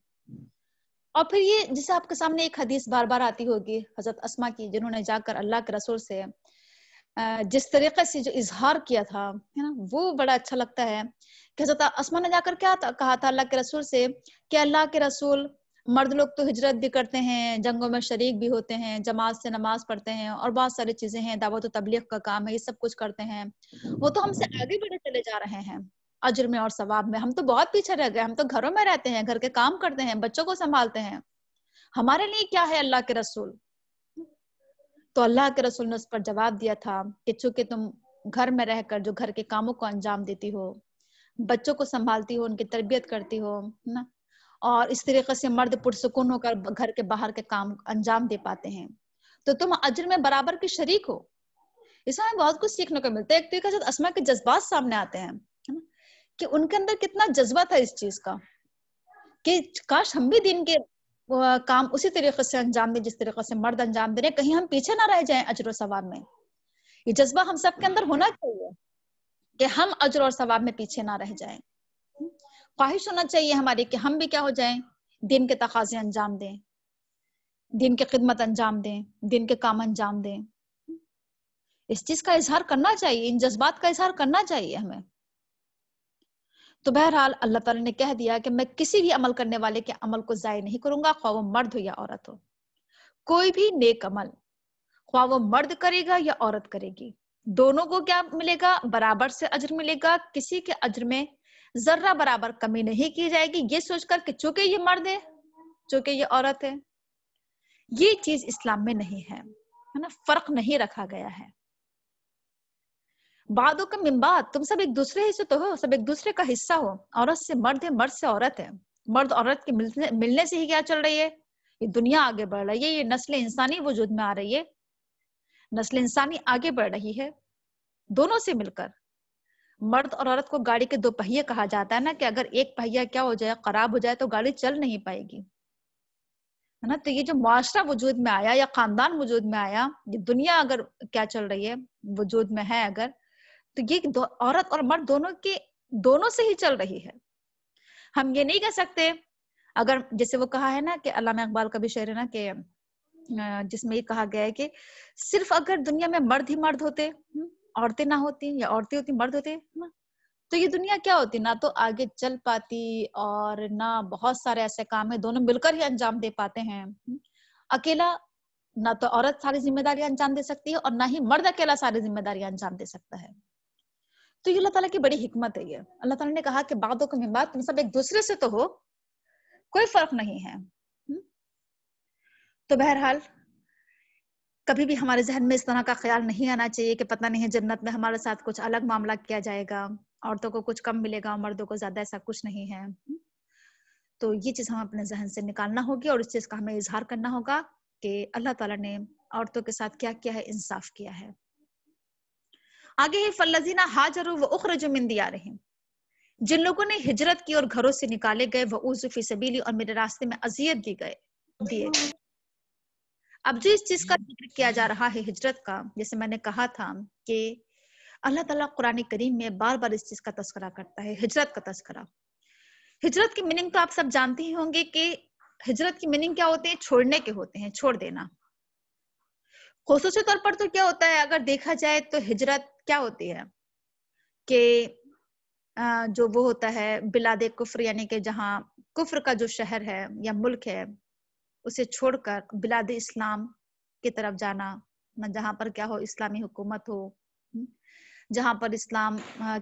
اور پھر یہ جسے آپ کے سامنے ایک حدیث بار بار آتی ہوگی حضرت اسما کی، جنہوں نے جا کر اللہ کے رسول سے جس طریقے سے جو اظہار کیا تھا وہ بڑا اچھا لگتا ہے کہ حضرت اسما نے جا کر کیا کہا تھا اللہ کے رسول سے کہ اللہ کے رسول، مرد لوگ تو ہجرت بھی کرتے ہیں، جنگوں میں شریک بھی ہوتے ہیں، جماعت سے نماز پڑھتے ہیں، اور بہت ساری چیزیں ہیں، دعوت و تبلیغ کا کام ہے، یہ سب کچھ کرتے ہیں، وہ تو ہم سے آگے بڑھے چلے جا رہے ہیں اجر میں اور ثواب میں، ہم تو بہت پیچھے رہ گئے، ہم تو گھروں میں رہتے ہیں، گھر کے کام کرتے ہیں، بچوں کو سنبھالتے ہیں، ہمارے لیے کیا ہے اللہ کے رسول؟ تو اللہ کے رسول نے اس پر جواب دیا تھا کہ چونکہ تم گھر میں رہ کر جو گھر کے کاموں کو انجام دیتی ہو، بچوں کو سنبھالتی ہو، ان کی تربیت کرتی ہو نا، اور اس طریقے سے مرد پرسکون ہو کر گھر کے باہر کے کام انجام دے پاتے ہیں، تو تم اجر میں برابر کے شریک ہو۔ اس میں بہت کچھ سیکھنے کو ملتا ہے۔ ایک طریقے سے اسما کے جذبات سامنے آتے ہیں کہ ان کے اندر کتنا جذبہ تھا اس چیز کا کہ کاش ہم بھی دین کے کام اسی طریقے سے انجام دیں جس طریقے سے مرد انجام دے رہے، کہیں ہم پیچھے نہ رہ جائیں اجر و ثواب میں۔ یہ جذبہ ہم سب کے اندر ہونا چاہیے کہ ہم اجر اور ثواب میں پیچھے نہ رہ جائیں۔ خواہش ہونا چاہیے ہماری کہ ہم بھی کیا ہو جائیں، دین کے تقاضے انجام دیں، دین کی خدمت انجام دیں، دین کے کام انجام دیں۔ اس چیز کا اظہار کرنا چاہیے، ان جذبات کا اظہار کرنا چاہیے ہمیں۔ تو بہرحال اللہ تعالیٰ نے کہہ دیا کہ میں کسی بھی عمل کرنے والے کے عمل کو ضائع نہیں کروں گا، خواہ وہ مرد ہو یا عورت ہو۔ کوئی بھی نیک عمل خواہ وہ مرد کرے گا یا عورت کرے گی، دونوں کو کیا ملے گا؟ برابر سے اجر ملے گا، کسی کے اجر میں ذرہ برابر کمی نہیں کی جائے گی یہ سوچ کر کہ چونکہ یہ مرد ہے، چونکہ یہ عورت ہے۔ یہ چیز اسلام میں نہیں ہے نا، فرق نہیں رکھا گیا ہے۔ بعدوں کا من بعد، تم سب ایک دوسرے ہی سے تو ہو، سب ایک دوسرے کا حصہ ہو، عورت سے مرد ہے، مرد سے عورت ہے، مرد عورت کے ملنے سے ہی کیا چل رہی ہے، یہ دنیا آگے بڑھ رہی ہے، یہ نسل انسانی وجود میں آ رہی ہے، نسل انسانی آگے بڑھ رہی ہے دونوں سے مل کر۔ مرد اور عورت کو گاڑی کے 2 پہیے کہا جاتا ہے نا، کہ اگر ایک پہیا کیا ہو جائے، خراب ہو جائے تو گاڑی چل نہیں پائے گی ہے نا۔ تو یہ جو معاشرہ وجود میں آیا یا خاندان وجود میں آیا، یہ دنیا اگر کیا چل رہی ہے وجود میں ہے اگر، تو یہ عورت اور مرد دونوں سے ہی چل رہی ہے۔ ہم یہ نہیں کہہ سکتے، اگر جیسے وہ کہا ہے نا کہ علامہ اقبال کا بھی شعر ہے نا کہ جس میں یہ کہا گیا ہے کہ صرف اگر دنیا میں مرد ہی مرد ہوتے، عورتیں نہ ہوتی، یا عورتیں ہوتی مرد ہوتے نا، تو یہ دنیا کیا ہوتی، نہ تو آگے چل پاتی اور نہ بہت سارے ایسے کام ہیں دونوں مل کر ہی انجام دے پاتے ہیں۔ اکیلا نہ تو عورت ساری ذمہ داریاں انجام دے سکتی ہے اور نہ ہی مرد اکیلا ساری ذمہ داریاں انجام دے سکتا ہے۔ تو یہ اللہ تعالیٰ کی بڑی حکمت ہے۔ یہ اللہ تعالیٰ نے کہا کہ بعضکم من بعض، تم سب ایک دوسرے سے تو ہو، کوئی فرق نہیں ہے۔ تو بہرحال کبھی بھی ہمارے ذہن میں اس طرح کا خیال نہیں آنا چاہیے کہ پتہ نہیں جنت میں ہمارے ساتھ کچھ الگ معاملہ کیا جائے گا، عورتوں کو کچھ کم ملے گا، مردوں کو زیادہ، ایسا کچھ نہیں ہے۔ تو یہ چیز ہم اپنے ذہن سے نکالنا ہوگی اور اس چیز کا ہمیں اظہار کرنا ہوگا کہ اللہ تعالیٰ نے عورتوں کے ساتھ کیا کیا ہے، انصاف کیا ہے۔ آگے ہی فَالَّذِينَ هَاجَرُوا وَأُخْرِجُوا مِن دِيَارِهِمْ، جن لوگوں نے ہجرت کی اور گھروں سے نکالے گئے، وَأُوذُوا فِي سَبِيلِي، اور میرے راستے میں اذیت دیے گئے۔ اب جو اس چیز کا ذکر کیا جا رہا ہے ہجرت کا، جیسے میں نے کہا تھا کہ اللہ تعالیٰ قرآن کریم میں بار بار اس چیز کا تذکرہ کرتا ہے، ہجرت کا تذکرہ۔ ہجرت کی میننگ تو آپ سب جانتے ہی ہوں گے کہ ہجرت کی میننگ کیا ہوتے ہیں، چھوڑنے کے ہوتے ہیں، چھوڑ دینا۔ خصوصی طور پر تو کیا ہوتا ہے، اگر دیکھا جائے تو ہجرت کیا ہوتی ہے کہ جو وہ ہوتا ہے بلاد کفر، یعنی کہ جہاں کفر کا جو شہر ہے یا ملک ہے اسے چھوڑ کر بلاد اسلام کی طرف جانا، جہاں پر کیا ہو، اسلامی حکومت ہو، جہاں پر اسلام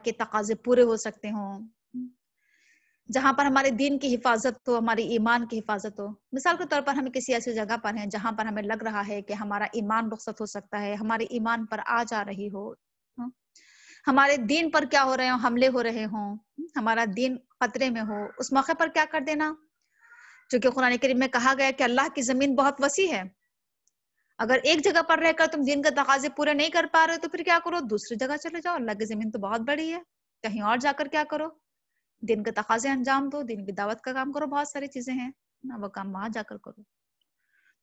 کے تقاضے پورے ہو سکتے ہوں، جہاں پر ہمارے دین کی حفاظت ہو، ہماری ایمان کی حفاظت ہو۔ مثال کے طور پر ہم کسی ایسی جگہ پر ہیں جہاں پر ہمیں لگ رہا ہے کہ ہمارا ایمان رخصت ہو سکتا ہے، ہمارے ایمان پر آ جا رہی ہو، ہمارے دین پر کیا ہو رہے ہوں، حملے ہو رہے ہوں، ہمارا دین خطرے میں ہو، اس موقع پر کیا کر دینا، چونکہ قرآن کریم میں کہا گیا کہ اللہ کی زمین بہت وسیع ہے، اگر ایک جگہ پر رہ کر تم دین کے تقاضے پورے نہیں کر پا رہے تو پھر کیا کرو، دوسری جگہ چلے جاؤ، اللہ کی زمین تو بہت بڑی ہے، کہیں اور جا کر کیا کرو، دین کے تقاضے انجام دو، دین کی دعوت کا کام کرو، بہت ساری چیزیں ہیں نا، وہ کام وہاں جا کر کرو۔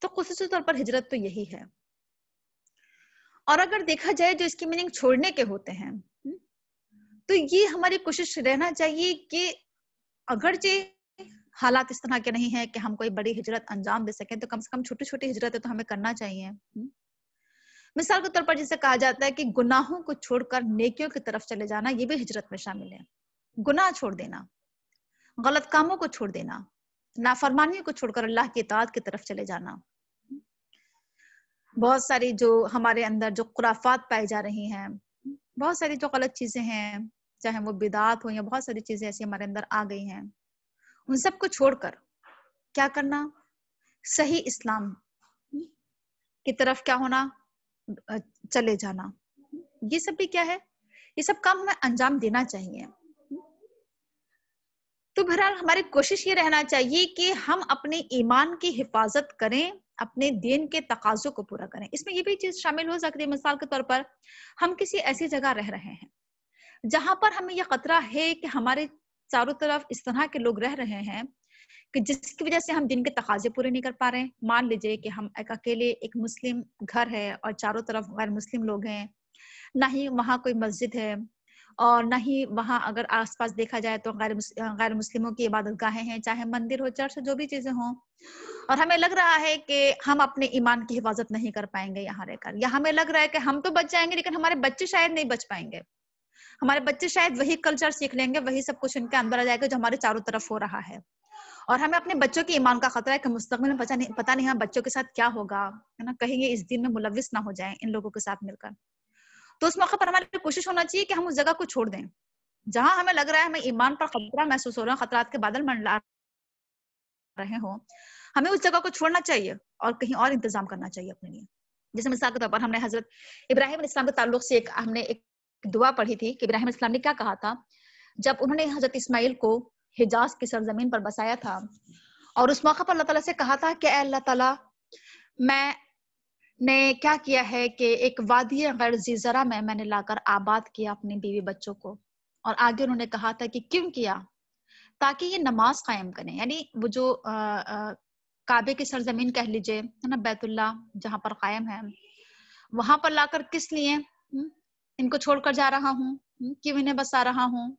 تو خصوصی طور پر ہجرت تو یہی ہے۔ اور اگر دیکھا جائے جو اس کی میننگ چھوڑنے کے ہوتے ہیں، تو یہ ہماری کوشش رہنا چاہیے کہ اگرچہ حالات اس طرح کے نہیں ہیں کہ ہم کوئی بڑی ہجرت انجام دے سکیں، تو کم سے کم چھوٹی چھوٹی ہجرتیں تو ہمیں کرنا چاہیے۔ مثال کے طور پر جسے کہا جاتا ہے کہ گناہوں کو چھوڑ کر نیکیوں کی طرف چلے جانا، یہ بھی ہجرت میں شامل ہے۔ گناہ چھوڑ دینا، غلط کاموں کو چھوڑ دینا، نافرمانیوں کو چھوڑ کر اللہ کی اطاعت کی طرف چلے جانا۔ بہت ساری جو ہمارے اندر جو خرافات پائی جا رہی ہیں، بہت ساری جو غلط چیزیں ہیں، چاہے وہ بدعات ہو یا بہت ساری چیزیں ایسی ہمارے اندر آ گئی ہیں، ان سب کو چھوڑ کر کیا کرنا، صحیح اسلام کی طرف کیا ہونا، چلے جانا۔ یہ سب بھی کیا ہے، یہ سب کام ہمیں انجام دینا چاہیے۔ تو بہرحال ہماری کوشش یہ رہنا چاہیے کہ ہم اپنے ایمان کی حفاظت کریں، اپنے دین کے تقاضوں کو پورا کریں۔ اس میں یہ بھی چیز شامل ہو سکتی ہے، مثال کے طور پر ہم کسی ایسی جگہ رہ رہے ہیں جہاں پر ہمیں یہ خطرہ ہے کہ ہمارے چاروں طرف اس طرح کے لوگ رہ رہے ہیں کہ جس کی وجہ سے ہم دین کے تقاضے پورے نہیں کر پا رہے ہیں۔ مان لیجئے کہ ہم اکیلے ایک مسلم گھر ہے اور چاروں طرف غیر مسلم لوگ ہیں، نہ ہی وہاں کوئی مسجد ہے اور نہ ہی وہاں اگر آس پاس دیکھا جائے تو غیر مسلموں کی عبادت گاہیں ہیں، چاہے مندر ہو، چرچ، جو بھی چیزیں ہوں، اور ہمیں لگ رہا ہے کہ ہم اپنے ایمان کی حفاظت نہیں کر پائیں گے یہاں رہ کر، یا ہمیں لگ رہا ہے کہ ہم تو بچ جائیں گے لیکن ہمارے بچے شاید نہیں بچ پائیں گے، ہمارے بچے شاید وہی کلچر سیکھ لیں گے، وہی سب کچھ ان کے اندر آ جائے گا جو ہمارے چاروں طرف ہو رہا ہے، اور ہمیں اپنے بچوں کے ایمان کا خطرہ ہے کہ مستقبل میں پتہ نہیں ہم بچوں کے ساتھ کیا ہوگا، ہے نا، کہیں یہ اس دین میں ملوث نہ ہو جائیں ان لوگوں کے ساتھ مل کر۔ تو اس موقع پر ہماری کوشش ہونا چاہیے کہ ہم اس جگہ کو چھوڑ دیں جہاں ہمیں لگ رہا ہے ہمیں ایمان پر خطرہ محسوس ہو رہا ہے، خطرات کے بادل منڈلا رہے ہوں، ہمیں اس جگہ کو چھوڑنا چاہیے اور کہیں اور انتظام کرنا چاہیے اپنے لیے۔ جیسے مثال کے طور پر ہم نے حضرت ابراہیم علیہ السلام کے تعلق سے ہم نے ایک دعا پڑھی تھی کہ ابراہیم علیہ السلام نے کیا کہا تھا جب انہوں نے حضرت اسماعیل کو حجاز کی سرزمین پر بسایا تھا، اور اس موقع پر اللہ تعالیٰ سے کہا تھا کہ اے اللہ تعالیٰ، میں نے کیا کیا ہے کہ ایک وادی غیر ذی زرع میں نے لا کر آباد کیا اپنے بیوی بچوں کو، اور آگے انہوں نے کہا تھا کہ کیوں کیا، تاکہ یہ نماز قائم کریں، یعنی وہ جو کعبے کی سرزمین کہہ لیجئے، ہے نا، بیت اللہ جہاں پر قائم ہے، وہاں پر لا کر کس لیے ان کو چھوڑ کر جا رہا ہوں، کیوں انہیں بسا رہا ہوں،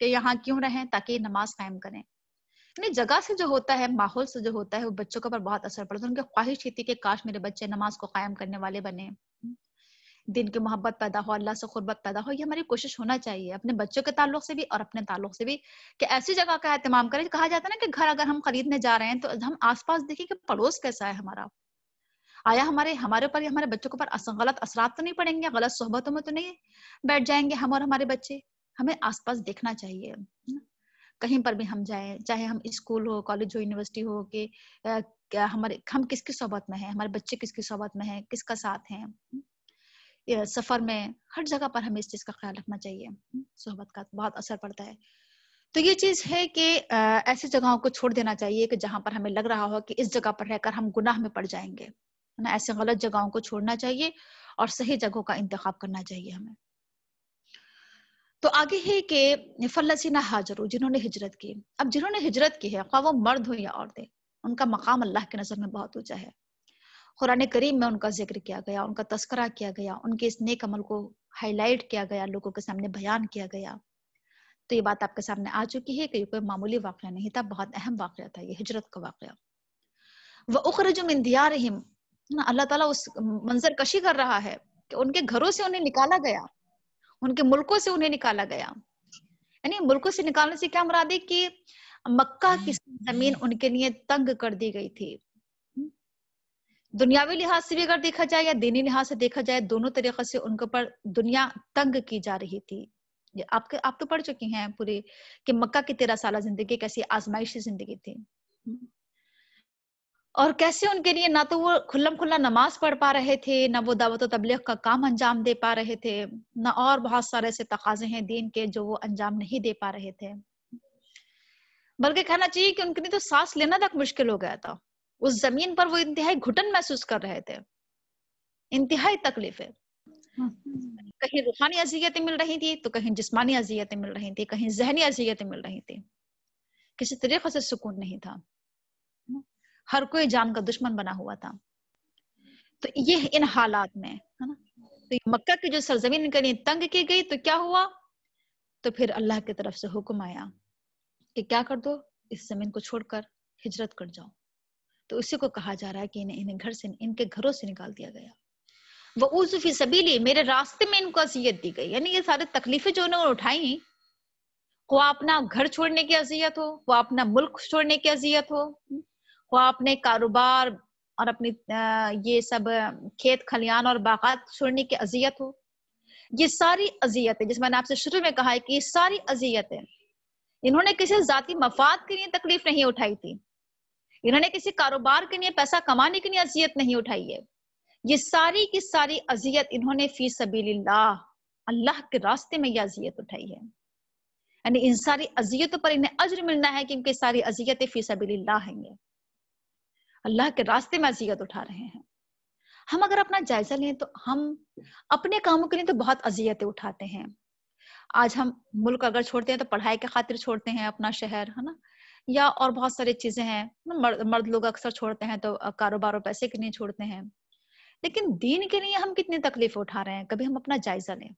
کہ یہاں کیوں رہیں، تاکہ یہ نماز قائم کریں۔ یعنی جگہ سے جو ہوتا ہے، ماحول سے جو ہوتا ہے، وہ بچوں کے اوپر بہت اثر پڑتا ہے. ان کی خواہش تھی کہ کاش میرے بچے نماز کو قائم کرنے والے بنے، دین کی محبت پیدا ہو، اللہ سے قربت پیدا ہو. یہ ہماری کوشش ہونا چاہیے اپنے بچوں کے تعلق سے بھی اور اپنے تعلق سے بھی، کہ ایسی جگہ کا اہتمام کریں. کہا جاتا ہے نا کہ گھر اگر ہم خریدنے جا رہے ہیں تو ہم آس پاس دیکھیں کہ پڑوس کیسا ہے ہمارا. آیا ہمارے اوپر یا ہمارے بچوں کے اوپر غلط اثرات تو نہیں پڑیں گے، غلط صحبتوں میں تو نہیں بیٹھ جائیں گے ہم اور ہمارے بچے. ہمیں آس پاس دیکھنا چاہیے کہیں پر بھی ہم جائیں، چاہے ہم اسکول ہو، کالج ہو، یونیورسٹی ہو، کہ ہم کس کی صحبت میں ہیں، ہمارے بچے کس کی صحبت میں ہیں، کس کا ساتھ ہیں. سفر میں ہر جگہ پر ہمیں اس چیز کا خیال رکھنا چاہیے. صحبت کا بہت اثر پڑتا ہے. تو یہ چیز ہے کہ ایسی جگہوں کو چھوڑ دینا چاہیے کہ جہاں پر ہمیں لگ رہا ہو کہ اس جگہ پر رہ کر ہم گناہ میں پڑ جائیں گے. ایسے غلط جگہوں کو چھوڑنا چاہیے اور صحیح جگہوں کا انتخاب کرنا چاہیے ہمیں. تو آگے ہے کہ فلسینہ ہاجرو، جنہوں نے ہجرت کی. اب جنہوں نے ہجرت کی ہے، خواہ وہ مرد ہو یا عورتیں، ان کا مقام اللہ کی نظر میں بہت اونچا ہے. قرآن کریم میں ان کا ذکر کیا گیا، ان کا تذکرہ کیا گیا، ان کے اس نیک عمل کو ہائی لائٹ کیا گیا، لوگوں کے سامنے بیان کیا گیا. تو یہ بات آپ کے سامنے آ چکی ہے کہ یہ کوئی معمولی واقعہ نہیں تھا، بہت اہم واقعہ تھا یہ ہجرت کا واقعہ. وَأُخْرِجُوا مِن دِيَارِهِمْ، اللہ تعالیٰ اس منظر کشی کر رہا ہے کہ ان کے گھروں سے انہیں نکالا گیا، ان کے ملکوں سے انہیں نکالا گیا. یعنی ملکوں سے نکالنے سے کیا مراد ہے کہ مکہ کی زمین ان کے لیے تنگ کر دی گئی تھی. دنیاوی لحاظ سے بھی اگر دیکھا جائے یا دینی لحاظ سے دیکھا جائے، دونوں طریقے سے ان کے اوپر دنیا تنگ کی جا رہی تھی. آپ تو پڑھ چکی ہیں پوری کہ مکہ کی 13 سالہ زندگی کیسی آزمائشی زندگی تھی، اور کیسے ان کے لیے نہ تو وہ کھلم کھلا نماز پڑھ پا رہے تھے، نہ وہ دعوت و تبلیغ کا کام انجام دے پا رہے تھے، نہ اور بہت سارے ایسے تقاضے ہیں دین کے جو وہ انجام نہیں دے پا رہے تھے. بلکہ کہنا چاہیے کہ ان کے لیے تو سانس لینا تک مشکل ہو گیا تھا. اس زمین پر وہ انتہائی گھٹن محسوس کر رہے تھے، انتہائی تکلیفیں. کہیں روحانی اذیتیں مل رہی تھی تو کہیں جسمانی اذیتیں مل رہی تھی، کہیں ذہنی اذیتیں مل رہی تھی. کسی طریقے سے سکون نہیں تھا، ہر کوئی جان کا دشمن بنا ہوا تھا. تو یہ ان حالات میں ہے نا، تو مکہ کی جو سرزمین کے لیے تنگ کی گئی تو کیا ہوا؟ تو پھر اللہ کی طرف سے حکم آیا کہ کیا کر دو، اس زمین کو چھوڑ کر ہجرت کر جاؤ. تو اسی کو کہا جا رہا ہے کہ انہیں گھر سے، ان کے گھروں سے نکال دیا گیا. وَأُوذُوا فِي سَبِيلِي، میرے راستے میں ان کو اذیت دی گئی. یعنی یہ سارے تکلیفیں جو انہوں نے اٹھائی، وہ اپنا گھر چھوڑنے کی اذیت ہو، وہ اپنا ملک چھوڑنے کی اذیت ہو، وہ اپنے کاروبار اور اپنی یہ سب کھیت کھلیان اور باغات چھوڑنے کی اذیت ہو، یہ ساری اذیتیں جس میں نے آپ سے شروع میں کہا ہے کہ یہ ساری اذیتیں انہوں نے کسی ذاتی مفاد کے لیے تکلیف نہیں اٹھائی تھی، انہوں نے کسی کاروبار کے لیے پیسہ کمانے کے لیے اذیت نہیں اٹھائی ہے. یہ ساری کی ساری اذیت انہوں نے فی سبیل اللہ، اللہ کے راستے میں یہ اذیت اٹھائی ہے. یعنی ان ساری اذیتوں پر انہیں اجر ملنا ہے کہ ان کی ساری اذیتیں فی سبیل اللہ ہیں، اللہ کے راستے میں اذیت اٹھا رہے ہیں. ہم اگر اپنا جائزہ لیں تو ہم اپنے کاموں کے لیے تو بہت اذیتیں اٹھاتے ہیں. آج ہم ملک اگر چھوڑتے ہیں تو پڑھائی کے خاطر چھوڑتے ہیں اپنا شہر، ہے نا، یا اور بہت ساری چیزیں ہیں. مرد لوگ اکثر چھوڑتے ہیں تو کاروبار اور پیسے کے لیے چھوڑتے ہیں. لیکن دین کے لیے ہم کتنی تکلیف اٹھا رہے ہیں؟ کبھی ہم اپنا جائزہ لیں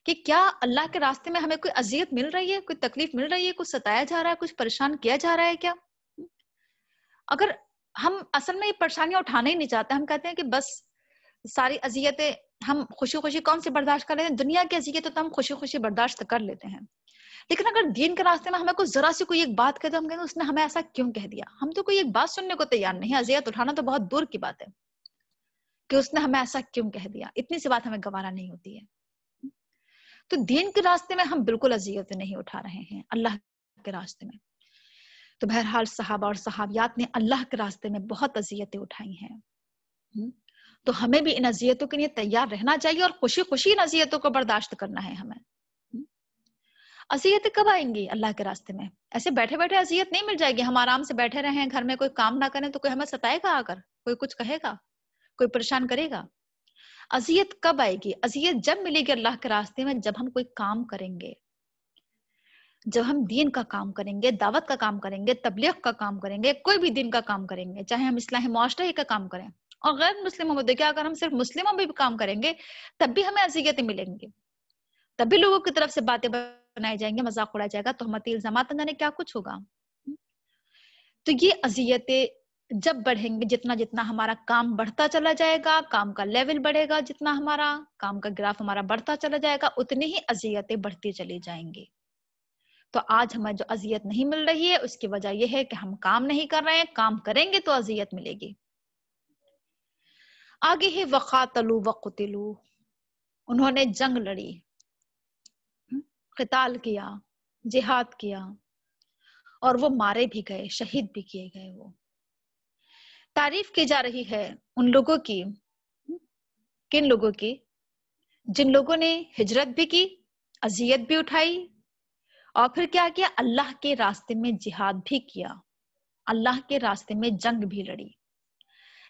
کہ کیا اللہ کے راستے میں ہمیں کوئی اذیت مل رہی ہے، کوئی تکلیف مل رہی ہے، کچھ ستایا جا رہا ہے، کچھ پریشان کیا جا رہا ہے کیا؟ اگر ہم اصل میں یہ پریشانیاں اٹھانا ہی نہیں چاہتے، ہم کہتے ہیں کہ بس ساری اذیتیں ہم خوشی خوشی کون سی برداشت کر لیتے ہیں، دنیا کی اذیتیں تو ہم خوشی خوشی برداشت کر لیتے ہیں. لیکن اگر دین کے راستے میں ہمیں کوئی ذرا سی کوئی ایک بات کہے تو ہم کہیں اس نے ہمیں ایسا کیوں کہہ دیا؟ ہم تو کوئی ایک بات سننے کو تیار نہیں. اذیت اٹھانا تو بہت دور کی بات ہے کہ اس نے ہمیں ایسا کیوں کہہ دیا، اتنی سی بات ہمیں گوارا نہیں ہوتی ہے. تو دین کے راستے میں ہم بالکل اذیتیں نہیں اٹھا رہے ہیں اللہ کے راستے میں. تو بہرحال صحابہ اور صحابیات نے اللہ کے راستے میں بہت اذیتیں اٹھائی ہیں. تو ہمیں بھی ان اذیتوں کے لیے تیار رہنا چاہیے اور خوشی خوشی ان اذیتوں کو برداشت کرنا ہے ہمیں. اذیتیں کب آئیں گی اللہ کے راستے میں؟ ایسے بیٹھے بیٹھے اذیت نہیں مل جائے گی. ہم آرام سے بیٹھے رہیں گھر میں، کوئی کام نہ کریں تو کوئی ہمیں ستائے گا، آ کر کوئی کچھ کہے گا، کوئی پریشان کرے گا. اذیت کب آئے گی؟ اذیت جب ملے گی اللہ کے راستے میں جب ہم کوئی کام کریں گے، جب ہم دین کا کام کریں گے، دعوت کا کام کریں گے، تبلیغ کا کام کریں گے، کوئی بھی دین کا کام کریں گے، چاہے ہم اصلاح معاشرے کا کام کریں اور غیر مسلموں میں دیکھیں، اگر ہم صرف مسلموں میں بھی کام کریں گے تب بھی ہمیں اذیتیں ملیں گی، تب بھی لوگوں کی طرف سے باتیں بنائے جائیں گے، مذاق اڑایا جائے گا، تہمتی الزامات نہ جانے کیا کچھ ہوگا. تو یہ اذیتیں جب بڑھیں گے، جتنا جتنا ہمارا کام بڑھتا چلا جائے گا، کام کا لیول بڑھے گا، جتنا ہمارا کام کا گراف ہمارا بڑھتا چلا جائے گا، اتنی ہی اذیتیں بڑھتی چلی جائیں گی۔ تو آج ہمیں جو اذیت نہیں مل رہی ہے اس کی وجہ یہ ہے کہ ہم کام نہیں کر رہے ہیں، کام کریں گے تو اذیت ملے گی۔ آگے ہے وقاتلوا وقتلوا، انہوں نے جنگ لڑی، قتال کیا، جہاد کیا، اور وہ مارے بھی گئے، شہید بھی کیے گئے۔ وہ تعریف کی جا رہی ہے ان لوگوں کی، کن لوگوں کی؟ جن لوگوں نے ہجرت بھی کی، اذیت بھی اٹھائی، اور پھر کیا کیا؟ اللہ کے راستے میں جہاد بھی کیا، اللہ کے راستے میں جنگ بھی لڑی۔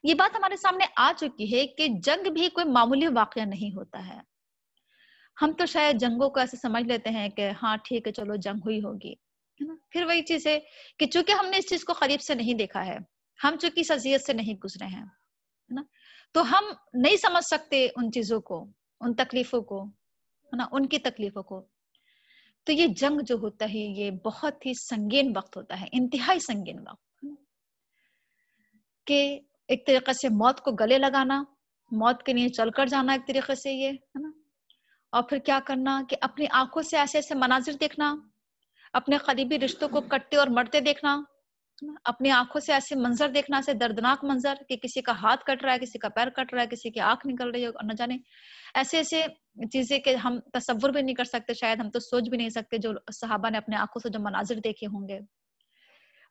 یہ بات ہمارے سامنے آ چکی ہے کہ جنگ بھی کوئی معمولی واقعہ نہیں ہوتا ہے۔ ہم تو شاید جنگوں کو ایسے سمجھ لیتے ہیں کہ ہاں ٹھیک ہے چلو جنگ ہوئی ہوگی، پھر وہی چیز ہے کہ چونکہ ہم نے اس چیز کو قریب سے نہیں دیکھا ہے، ہم چونکہ اس اذیت سے نہیں گزرے ہیں تو ہم نہیں سمجھ سکتے ان چیزوں کو، ان تکلیفوں کو، ان کی تکلیفوں کو۔ تو یہ جنگ جو ہوتا ہے یہ بہت ہی سنگین وقت ہوتا ہے، انتہائی سنگین وقت، کہ ایک طریقے سے موت کو گلے لگانا، موت کے لیے چل کر جانا ایک طریقے سے یہ ہے نا، اور پھر کیا کرنا کہ اپنی آنکھوں سے ایسے ایسے مناظر دیکھنا، اپنے قریبی رشتوں کو کٹتے اور مرتے دیکھنا، اپنی آنکھوں سے ایسے منظر دیکھنا، ایسے دردناک منظر کہ کسی کا ہاتھ کٹ رہا ہے، کسی کا پیر کٹ رہا ہے، کسی کی آنکھ نکل رہی ہے، اور نہ جانے ایسے ایسے چیزیں کہ ہم تصور بھی نہیں کر سکتے، شاید ہم تو سوچ بھی نہیں سکتے جو صحابہ نے اپنے آنکھوں سے جو مناظر دیکھے ہوں گے،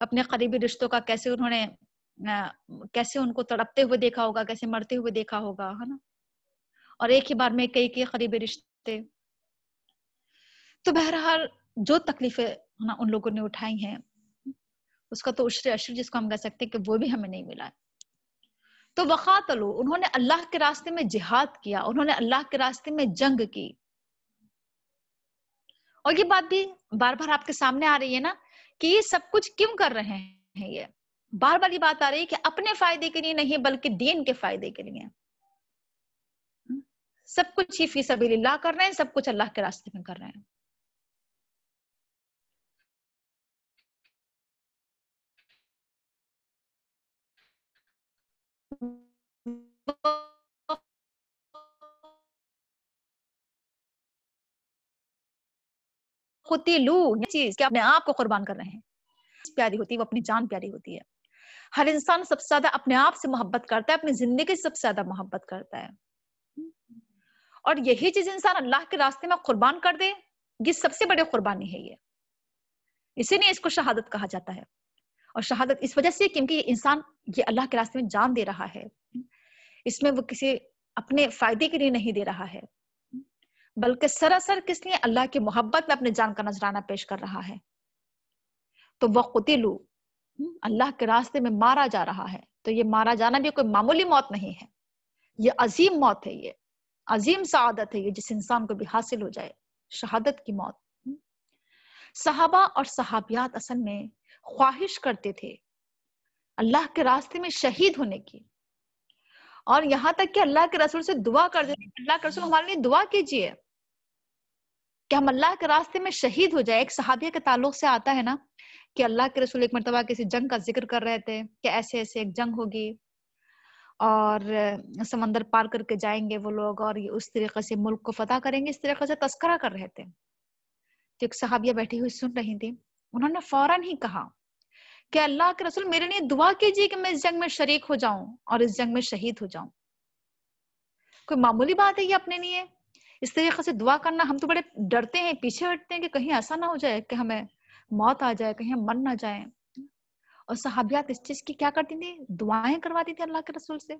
اپنے قریبی رشتوں کا کیسے انہوں نے کیسے ان کو تڑپتے ہوئے دیکھا ہوگا، کیسے مرتے ہوئے دیکھا ہوگا، ہے نا، اور ایک ہی بار میں کئی قریبی رشتے۔ تو بہرحال جو تکلیفیں ان لوگوں نے اٹھائی ہیں اس کا تو عشر جس کو ہم کہہ سکتے کہ وہ بھی ہمیں نہیں ملا۔ تو وقاتلوا، انہوں نے اللہ کے راستے میں جہاد کیا، انہوں نے اللہ کے راستے میں جنگ کی۔ اور یہ بات بھی بار بار آپ کے سامنے آ رہی ہے نا کہ یہ سب کچھ کیوں کر رہے ہیں، یہ بار بار یہ بات آ رہی ہے کہ اپنے فائدے کے لیے نہیں بلکہ دین کے فائدے کے لیے۔ سب کچھ ہی فی سبیل اللہ کر رہے ہیں، سب کچھ اللہ کے راستے میں کر رہے ہیں۔ چیز کہ اپنے آپ کو قربان کر رہے ہیں، پیاری ہوتی ہے، وہ اپنی جان پیاری ہوتی ہے۔ ہر انسان سب سے زیادہ اپنے آپ سے محبت کرتا ہے، اپنی زندگی سے سب سے زیادہ محبت کرتا ہے، اور یہی چیز انسان اللہ کے راستے میں قربان کر دے، یہ سب سے بڑی قربانی ہے۔ یہ اسی لیے اس کو شہادت کہا جاتا ہے، اور شہادت اس وجہ سے کیونکہ یہ انسان یہ اللہ کے راستے میں جان دے رہا ہے، اس میں وہ کسی اپنے فائدے کے لیے نہیں دے رہا ہے بلکہ سراسر کس لیے؟ اللہ کی محبت میں اپنے جان کا نذرانہ پیش کر رہا ہے۔ تو وقتلوا، اللہ کے راستے میں مارا جا رہا ہے، تو یہ مارا جانا بھی کوئی معمولی موت نہیں ہے، یہ عظیم موت ہے، یہ عظیم سعادت ہے، یہ جس انسان کو بھی حاصل ہو جائے، شہادت کی موت۔ صحابہ اور صحابیات اصل میں خواہش کرتے تھے اللہ کے راستے میں شہید ہونے کی، اور یہاں تک کہ اللہ کے رسول سے دعا کرتے تھے، اللہ کے رسول ہمارے لیے دعا کیجیے کہ ہم اللہ کے راستے میں شہید ہو جائے۔ ایک صحابیہ کے تعلق سے آتا ہے نا کہ اللہ کے رسول ایک مرتبہ کسی جنگ کا ذکر کر رہے تھے کہ ایسے ایسے ایک جنگ ہوگی اور سمندر پار کر کے جائیں گے وہ لوگ، اور یہ اس طریقے سے ملک کو فتح کریں گے، اس طریقے سے تذکرہ کر رہے تھے۔ تو ایک صحابیہ بیٹھی ہوئی سن رہی تھی، انہوں نے فوراً ہی کہا کہ اللہ کے رسول میرے لیے دعا کیجیے کہ میں اس جنگ میں شریک ہو جاؤں اور اس جنگ میں شہید ہو جاؤں۔ کوئی معمولی بات ہے یہ اپنے لیے اس طریقے سے دعا کرنا؟ ہم تو بڑے ڈرتے ہیں، پیچھے ہٹتے ہیں کہ کہیں ایسا نہ ہو جائے کہ ہمیں موت آ جائے، کہیں ہم مر نہ جائیں۔ اور صحابیات اس چیز کی کیا کرتی تھی؟ دعائیں کرواتی تھی اللہ کے رسول سے۔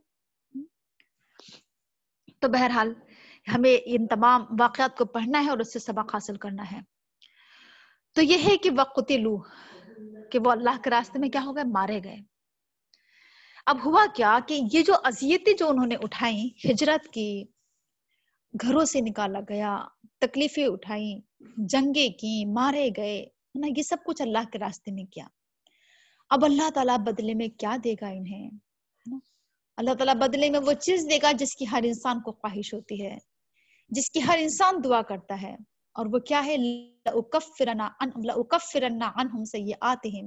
تو بہرحال ہمیں ان تمام واقعات کو پڑھنا ہے اور اس سے سبق حاصل کرنا ہے۔ تو یہ ہے کہ وقتلوا، کہ وہ اللہ کے راستے میں کیا ہو گئے؟ مارے گئے۔ اب ہوا کیا کہ یہ جو اذیتیں جو انہوں نے اٹھائیں، ہجرت کی، گھروں سے نکالا گیا، تکلیفیں اٹھائیں، جنگیں کی، مارے گئے، یہ سب کچھ اللہ کے راستے میں کیا۔ اب اللہ تعالیٰ بدلے میں کیا دے گا انہیں؟ اللہ تعالیٰ بدلے میں وہ چیز دے گا جس کی ہر انسان کو خواہش ہوتی ہے، جس کی ہر انسان دعا کرتا ہے، اور وہ کیا ہے؟ لَأُكَفِّرَنَّ عَنْهُمْ سَيِّئَاتِهِمْ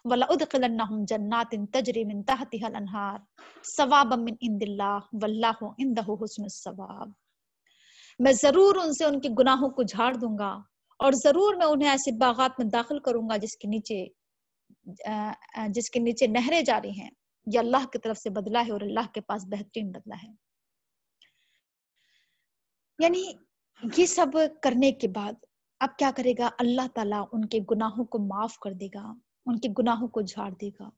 وَلَأُدْخِلَنَّهُمْ جَنَّاتٍ تَجْرِي مِن تَحْتِهَا الْأَنْهَارُ ثَوَابًا مِّنْ عِندِ اللَّهِ وَاللَّهُ عِندَهُ حُسْنُ الثَّوَابِ، میں ضرور ان سے ان کے گناہوں کو جھاڑ دوں گا اور ضرور میں انہیں ایسے باغات میں داخل کروں گا جس کے نیچے نہریں جاری ہیں. یہ اللہ کی طرف سے بدلہ ہے اور اللہ کے پاس بہترین بدلہ ہے. یعنی یہ سب کرنے کے بعد اب کیا کرے گا؟ اللہ تعالیٰ ان کے گناہوں کو معاف کر دے گا، ان کے گناہوں کو جھاڑ دے گا.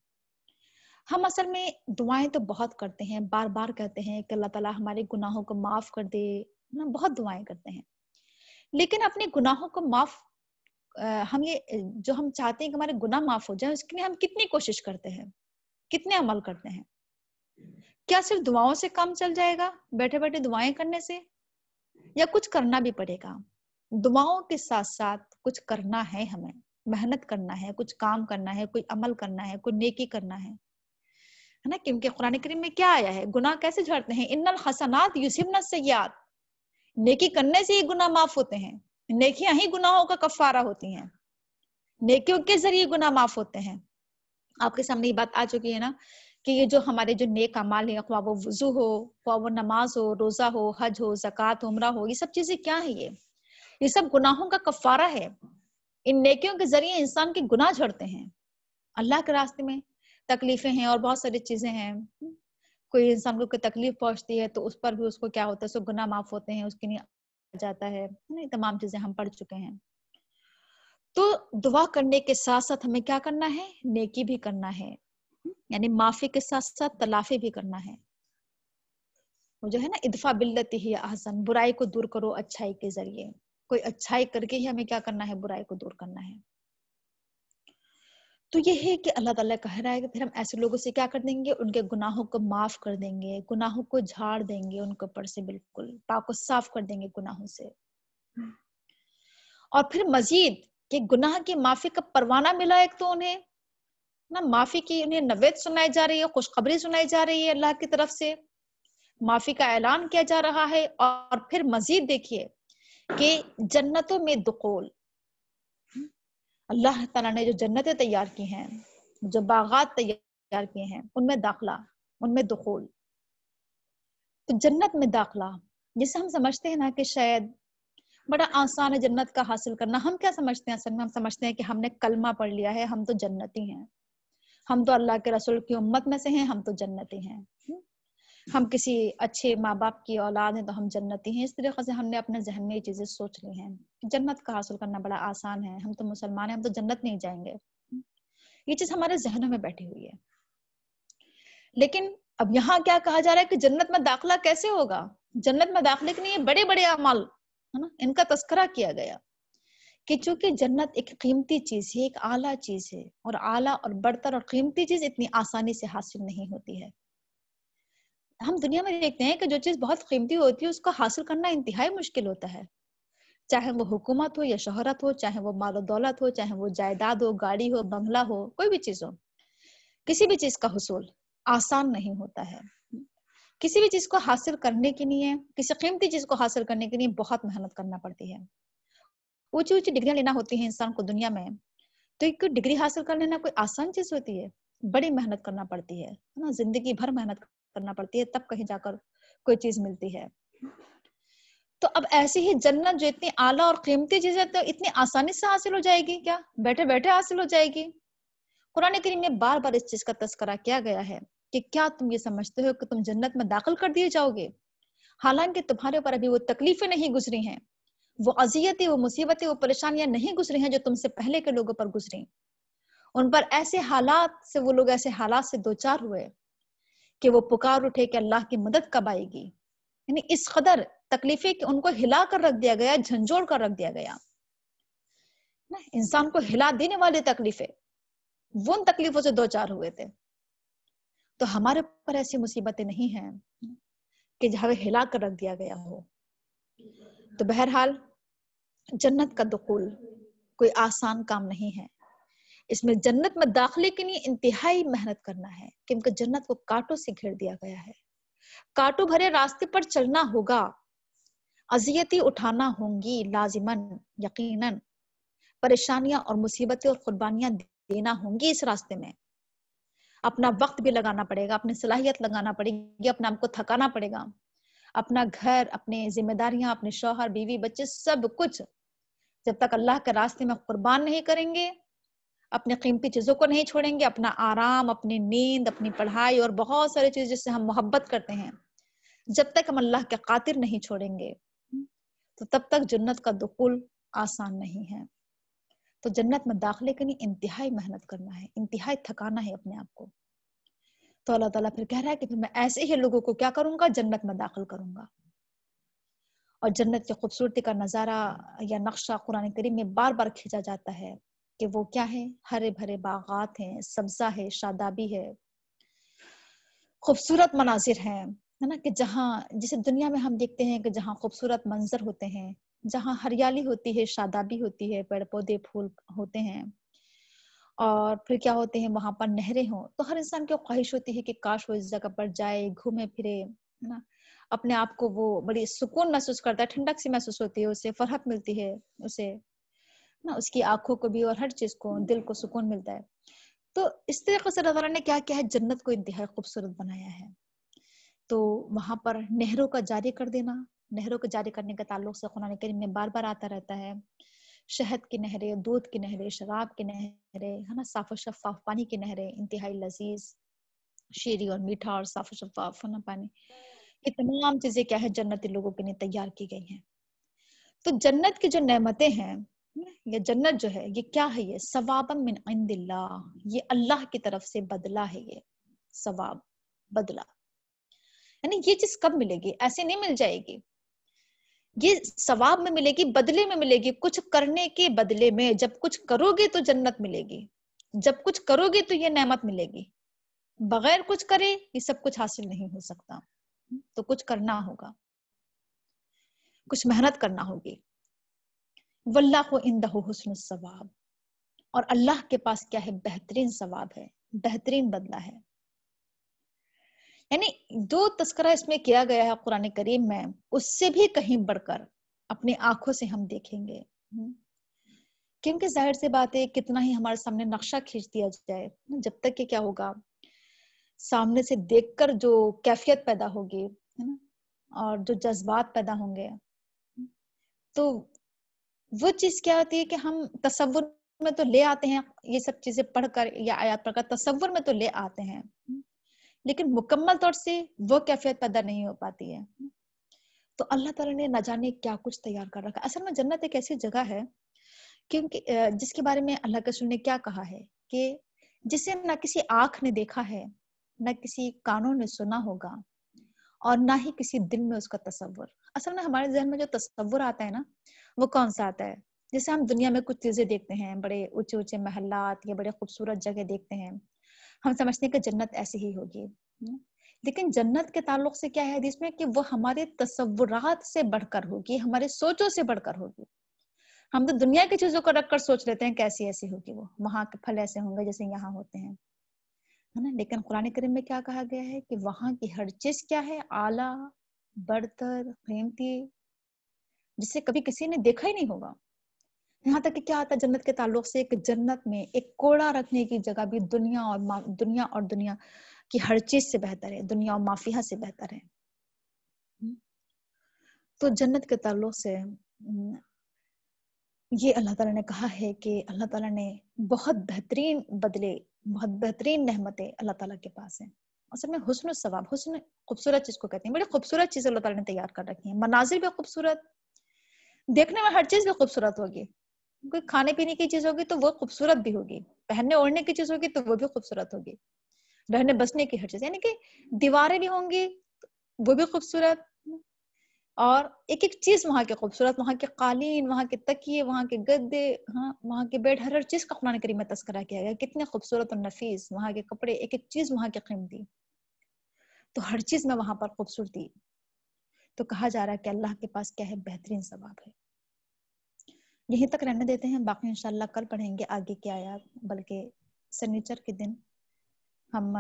ہم اصل میں دعائیں تو بہت کرتے ہیں، بار بار کہتے ہیں کہ اللہ تعالیٰ ہمارے گناہوں کو معاف کر دے، بہت دعائیں کرتے ہیں، لیکن اپنے گناہوں کو معاف ہم یہ جو ہم چاہتے ہیں کہ ہمارے گناہ معاف ہو جائیں، اس کے لیے ہم کتنی کوشش کرتے ہیں، کتنے عمل کرتے ہیں؟ کیا صرف دعاؤں سے کام چل جائے گا، بیٹھے بیٹھے دعائیں کرنے سے؟ یا کچھ کرنا بھی پڑے گا؟ دعاؤں کے ساتھ ساتھ کچھ کرنا ہے، ہمیں محنت کرنا ہے، کچھ کام کرنا ہے، کوئی عمل کرنا ہے، کوئی نیکی کرنا ہے نا. کیونکہ قرآن کریم میں کیا آیا ہے؟ گناہ کیسے جھڑتے ہیں؟ ان الحسنات یذہبن السیئات، نیکی کرنے سے ہی گناہ معاف ہوتے ہیں، نیکیاں ہی گناہوں کا کفارہ ہوتی ہیں، نیکیوں کے ذریعے گناہ معاف ہوتے ہیں. آپ کے سامنے یہ بات آ چکی ہے نا کہ یہ جو ہمارے جو نیک اعمال ہیں، خواہ وہ وضو ہو، خواہ وہ نماز ہو، روزہ ہو، حج ہو، زکوٰۃ ہو، عمرہ ہو، یہ سب چیزیں کیا ہیں؟ یہ سب گناہوں کا کفارہ ہے. ان نیکیوں کے ذریعے انسان کے گناہ جھڑتے ہیں، اللہ کے راستے میں تکلیفیں ہیں اور بہت ساری چیزیں ہیں. کوئی انسان کو کوئی تکلیف پہنچتی ہے تو اس پر بھی اس کو کیا ہوتا ہے؟ سو گناہ معاف ہوتے ہیں، اس کے لیے جاتا ہے. تمام چیزیں ہم پڑھ چکے ہیں. تو دعا کرنے کے ساتھ ساتھ ہمیں کیا کرنا ہے؟ نیکی بھی کرنا ہے، یعنی معافی کے ساتھ ساتھ تلافی بھی کرنا ہے. وہ جو ہے نا ادفع باللتی ہی احسن، برائی کو دور کرو اچھائی کے ذریعے. کوئی اچھائی کر کے ہی ہمیں کیا کرنا ہے؟ برائی کو دور کرنا ہے. تو یہ ہے کہ اللہ تعالیٰ کہہ رہا ہے کہ پھر ہم ایسے لوگوں سے کیا کر دیں گے؟ ان کے گناہوں کو معاف کر دیں گے، گناہوں کو جھاڑ دیں گے، ان کے اوپر سے بالکل پاک و صاف کر دیں گے گناہوں سے. اور پھر مزید کہ گناہ کی معافی کا پروانہ ملا ایک تو انہیں نا، معافی کی انہیں نوید سنائی جا رہی ہے، خوشخبری سنائی جا رہی ہے اللہ کی طرف سے، معافی کا اعلان کیا جا رہا ہے. اور پھر مزید دیکھیے کہ جنتوں میں دخول، اللہ تعالیٰ نے جو جنتیں تیار کی ہیں، جو باغات تیار کیے ہیں، ان میں داخلہ، ان میں دخول. تو جنت میں داخلہ جسے ہم سمجھتے ہیں نا کہ شاید بڑا آسان ہے جنت کا حاصل کرنا. ہم کیا سمجھتے ہیں؟ اصل میں ہم سمجھتے ہیں کہ ہم نے کلمہ پڑھ لیا ہے، ہم تو جنتی ہیں، ہم تو اللہ کے رسول کی امت میں سے ہیں، ہم تو جنتی ہیں، ہم کسی اچھے ماں باپ کی اولاد ہیں تو ہم جنتی ہیں. اس طریقے سے ہم نے اپنے ذہن میں یہ چیزیں سوچ لی ہیں. جنت کا حاصل کرنا بڑا آسان ہے، ہم تو مسلمان ہیں، ہم تو جنت نہیں جائیں گے. یہ چیز ہمارے ذہنوں میں بیٹھی ہوئی ہے. لیکن اب یہاں کیا کہا جا رہا ہے کہ جنت میں داخلہ کیسے ہوگا؟ جنت میں داخلے کے لیے بڑے بڑے اعمال ہے نا، ان کا تذکرہ کیا گیا کہ چونکہ جنت ایک قیمتی چیز ہے، ایک اعلیٰ چیز ہے، اور اعلیٰ اور برتر اور قیمتی چیز اتنی آسانی سے حاصل نہیں ہوتی ہے. ہم دنیا میں دیکھتے ہیں کہ جو چیز بہت قیمتی ہوتی ہے اس کو حاصل کرنا انتہائی مشکل ہوتا ہے، چاہے وہ حکومت ہو یا شہرت ہو، چاہے وہ مال و دولت ہو، چاہے وہ جائیداد ہو، گاڑی ہو، بنگلہ ہو، کوئی بھی چیز ہو. کسی بھی چیز کا حصول آسان نہیں ہوتا ہے. کسی بھی چیز کو حاصل کرنے کے لیے، کسی قیمتی چیز کو حاصل کرنے کے لیے بہت محنت کرنا پڑتی ہے. اونچی اونچی ڈگریاں لینا ہوتی ہیں انسان کو دنیا میں، تو ایک ڈگری حاصل کر لینا کوئی آسان چیز ہوتی ہے؟ بڑی محنت کرنا پڑتی ہے نا، زندگی بھر محنت کرنا پڑتی ہے، تب کہیں جا کر کوئی چیز ملتی ہے. تو اب ایسی ہی جنت جو اتنی اعلیٰ اور قیمتی چیز ہے تو اتنی آسانی سے حاصل ہو جائے گی کیا؟ بیٹھے بیٹھے حاصل ہو جائے گی؟ قرآن کریم میں بار بار اس چیز کا تذکرہ کیا گیا ہے کہ کیا تم یہ سمجھتے ہو کہ تم جنت میں داخل کر دیے جاؤ گے حالانکہ تمہارے اوپر ابھی وہ تکلیفیں نہیں گزری ہیں، وہ اذیتیں، وہ مصیبتیں، وہ پریشانیاں نہیں گزری ہیں جو تم سے پہلے کے لوگوں پر گزری. ان پر ایسے حالات سے، وہ لوگ ایسے حالات سے دوچار ہوئے کہ وہ پکار اٹھے کہ اللہ کی مدد کب آئے گی. یعنی اس قدر تکلیفیں کہ ان کو ہلا کر رکھ دیا گیا، جھنجھوڑ کر رکھ دیا گیا. انسان کو ہلا دینے والی تکلیفیں، وہ ان تکلیفوں سے دوچار ہوئے تھے. تو ہمارے اوپر ایسی مصیبتیں نہیں ہیں کہ جہاں ہلا کر رکھ دیا گیا ہو. تو بہرحال جنت کا دخول کوئی آسان کام نہیں ہے. اس میں جنت میں داخلے کے لیے انتہائی محنت کرنا ہے، کیونکہ جنت کو کانٹوں سے گھیر دیا گیا ہے. کانٹوں بھرے راستے پر چلنا ہوگا، اذیتیں اٹھانا ہوں گی لازماً، یقیناً پریشانیاں اور مصیبتیں اور قربانیاں دینا ہوں گی اس راستے میں. اپنا وقت بھی لگانا پڑے گا, اپنی صلاحیت لگانا پڑے گی, اپنا آپ کو تھکانا پڑے گا, اپنا گھر, اپنے ذمہ داریاں, اپنے شوہر, بیوی, بچے, سب کچھ جب تک اللہ کے راستے میں قربان نہیں کریں گے, اپنے قیمتی چیزوں کو نہیں چھوڑیں گے, اپنا آرام, اپنی نیند, اپنی پڑھائی اور بہت ساری چیز جس سے ہم محبت کرتے ہیں, جب تک ہم اللہ کے خاطر نہیں چھوڑیں گے تو تب تک جنت کا دخول آسان نہیں ہے. تو جنت میں داخلے کے لیے انتہائی محنت کرنا ہے, انتہائی تھکانا ہے اپنے آپ کو. تو اللہ تعالیٰ پھر کہہ رہا ہے کہ پھر میں ایسے ہی لوگوں کو کیا کروں گا, جنت میں داخل کروں گا. اور جنت کی خوبصورتی کا نظارہ یا نقشہ قرآن کریم میں بار بار کھینچا جاتا ہے کہ وہ کیا ہے, ہرے بھرے باغات ہیں, سبزہ ہے, شادابی ہے, خوبصورت مناظر ہیں, ہے نا, کہ جہاں جسے دنیا میں ہم دیکھتے ہیں کہ جہاں خوبصورت منظر ہوتے ہیں, جہاں ہریالی ہوتی ہے, شادابی ہوتی ہے, پیڑ پودے پھول ہوتے ہیں, اور پھر کیا ہوتے ہیں وہاں پر نہریں ہوں, تو ہر انسان کی خواہش ہوتی ہے کہ کاش وہ اس جگہ پر جائے, گھومے پھرے, ہے نا, اپنے آپ کو وہ بڑی سکون محسوس کرتا ہے, ٹھنڈک سی محسوس ہوتی ہے, اسے فرحت ملتی ہے, اسے نا اس کی آنکھوں کو بھی اور ہر چیز کو, دل کو سکون ملتا ہے. تو اس طریقے سے اللہ تعالیٰ نے کیا کیا ہے, جنت کو انتہائی خوبصورت بنایا ہے. تو وہاں پر نہروں کا جاری کر دینا, نہروں کو جاری کرنے کے تعلق سے قرآن کریم میں بار بار آتا رہتا ہے. شہد کی نہریں, دودھ کی نہریں, شراب کی نہریں, ہے نا, صاف و شفاف پانی کی نہریں, انتہائی لذیذ, شیریں اور میٹھا اور صاف و شفاف ہے نا پانی, یہ تمام چیزیں کیا ہے جنتی لوگوں کے لیے تیار کی گئی ہیں. تو جنت کی جو نعمتیں ہیں, یہ جنت جو ہے یہ کیا ہے, یہ ثوابا من عند اللہ, یہ اللہ کی طرف سے بدلہ ہے, یہ ثواب, بدلہ. یعنی یہ چیز کب ملے گی, ایسے نہیں مل جائے گی, یہ ثواب میں ملے گی, بدلے میں ملے گی, کچھ کرنے کے بدلے میں. جب کچھ کرو گے تو جنت ملے گی, جب کچھ کرو گے تو یہ نعمت ملے گی. بغیر کچھ کرے یہ سب کچھ حاصل نہیں ہو سکتا, تو کچھ کرنا ہوگا, کچھ محنت کرنا ہوگی. واللہ عندہ حسن الثواب, اور اللہ کے پاس کیا ہے, بہترین ثواب ہے, بہترین بدلہ ہے. یعنی جو تذکرہ اس میں کیا گیا ہے قرآن کریم میں, اس سے بھی کہیں بڑھ کر اپنی آنکھوں سے ہم دیکھیں گے. کیونکہ ظاہر سی بات ہے, کتنا ہی ہمارے سامنے نقشہ کھینچ دیا جائے, جب تک کہ کیا ہوگا, سامنے سے دیکھ کر جو کیفیت پیدا ہوگی, ہے نا, اور جو جذبات پیدا ہوں گے, تو وہ چیز کیا ہوتی ہے کہ ہم تصور میں تو لے آتے ہیں, یہ سب چیزیں پڑھ کر یا آیات پڑھ کر تصور میں تو لے آتے ہیں, لیکن مکمل طور سے وہ کیفیت پیدا نہیں ہو پاتی ہے. تو اللہ تعالیٰ نے نہ جانے کیا کچھ تیار کر رکھا. اصل میں جنت ایک ایسی جگہ ہے کیونکہ جس کے بارے میں اللہ کے رسول نے کیا کہا ہے کہ جسے نہ کسی آنکھ نے دیکھا ہے, نہ کسی کانوں نے سنا ہوگا, اور نہ ہی کسی دل میں اس کا تصور. اصل میں ہمارے ذہن میں جو تصور آتا ہے نا, وہ کون سا آتا ہے, جیسے ہم دنیا میں کچھ چیزیں دیکھتے ہیں, بڑے اونچے اونچے محلات یا بڑے خوبصورت جگہ دیکھتے ہیں, ہم سمجھتے ہیں کہ جنت ایسی ہی ہوگی. لیکن جنت کے تعلق سے کیا ہے حدیث میں کہ وہ ہمارے تصورات سے بڑھ کر ہوگی, ہمارے سوچوں سے بڑھ کر ہوگی. ہم تو دنیا کی چیزوں کو رکھ کر سوچ لیتے ہیں کیسی ایسی ہوگی, وہ وہاں کے پھل ایسے ہوں گے جیسے یہاں ہوتے ہیں, ہے نا. لیکن قرآن کریم میں کیا کہا گیا ہے کہ وہاں کی ہر چیز کیا ہے, اعلیٰ, برتر, قیمتی, جسے کبھی کسی نے دیکھا ہی نہیں ہوگا. یہاں تک کہ کیا آتا ہے جنت کے تعلق سے, کہ جنت میں ایک کوڑا رکھنے کی جگہ بھی دنیا اور دنیا کی ہر چیز سے بہتر ہے, دنیا اور مافیہ سے بہتر ہے. تو جنت کے تعلق سے یہ اللہ تعالیٰ نے کہا ہے کہ اللہ تعالیٰ نے بہت بہترین بدلے, بہت بہترین نعمتیں اللہ تعالیٰ کے پاس ہیں. اصل میں حسن الثواب, حسن خوبصورت چیز کو کہتے ہیں, بڑی خوبصورت چیز اللہ تعالیٰ نے تیار کر رکھی ہیں. مناظر بھی خوبصورت, دیکھنے میں ہر چیز بھی خوبصورت ہوگی. کوئی کھانے پینے کی چیز ہوگی تو وہ خوبصورت بھی ہوگی, پہننے اوڑھنے کی چیز ہوگی تو وہ بھی خوبصورت ہوگی, رہنے بسنے کی ہر چیز, یعنی کہ دیواریں بھی ہوں گی وہ بھی خوبصورت, اور ایک ایک چیز وہاں کے خوبصورت, وہاں کے قالین, وہاں کے تکیے, وہاں کے گدے, ہاں, وہاں کے بیڈ, ہر چیز کا قرآن کریم میں تذکرہ کیا گیا, کتنے خوبصورت اور نفیس وہاں کے کپڑے, ایک ایک چیز وہاں کی قیمتی. تو ہر چیز میں وہاں پر خوبصورتی. تو کہا جا رہا ہے کہ اللہ کے پاس کیا ہے, بہترین ثواب ہے. یہیں تک رہنے دیتے ہیں, باقی انشاءاللہ کل پڑھیں گے آگے کی آیات, بلکہ سنیچر کے دن ہم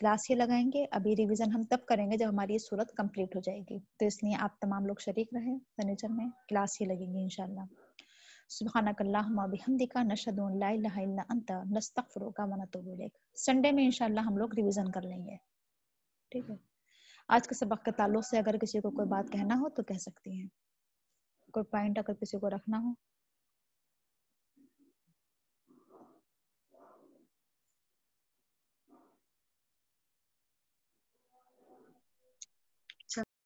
کلاس ہی لگائیں گے. ابھی ریویژن ہم تب کریں گے جب ہماری یہ صورت کمپلیٹ ہو جائے گی, تو اس لیے آپ تمام لوگ شریک رہیں, سنیچر میں کلاس ہی لگیں گے انشاءاللہ. سبحانک اللہم و بحمدک نشہد ان لا الہ الا انت نستغفرک و نتوب الیک. سنڈے میں انشاءاللہ ہم لوگ ریویژن کر لیں گے. ٹھیک ہے. آج کے سبق کے تعلق سے اگر کسی کو کوئی بات کہنا ہو تو کہہ سکتی ہیں. کوئی پوائنٹ اگر کسی کو رکھنا ہو.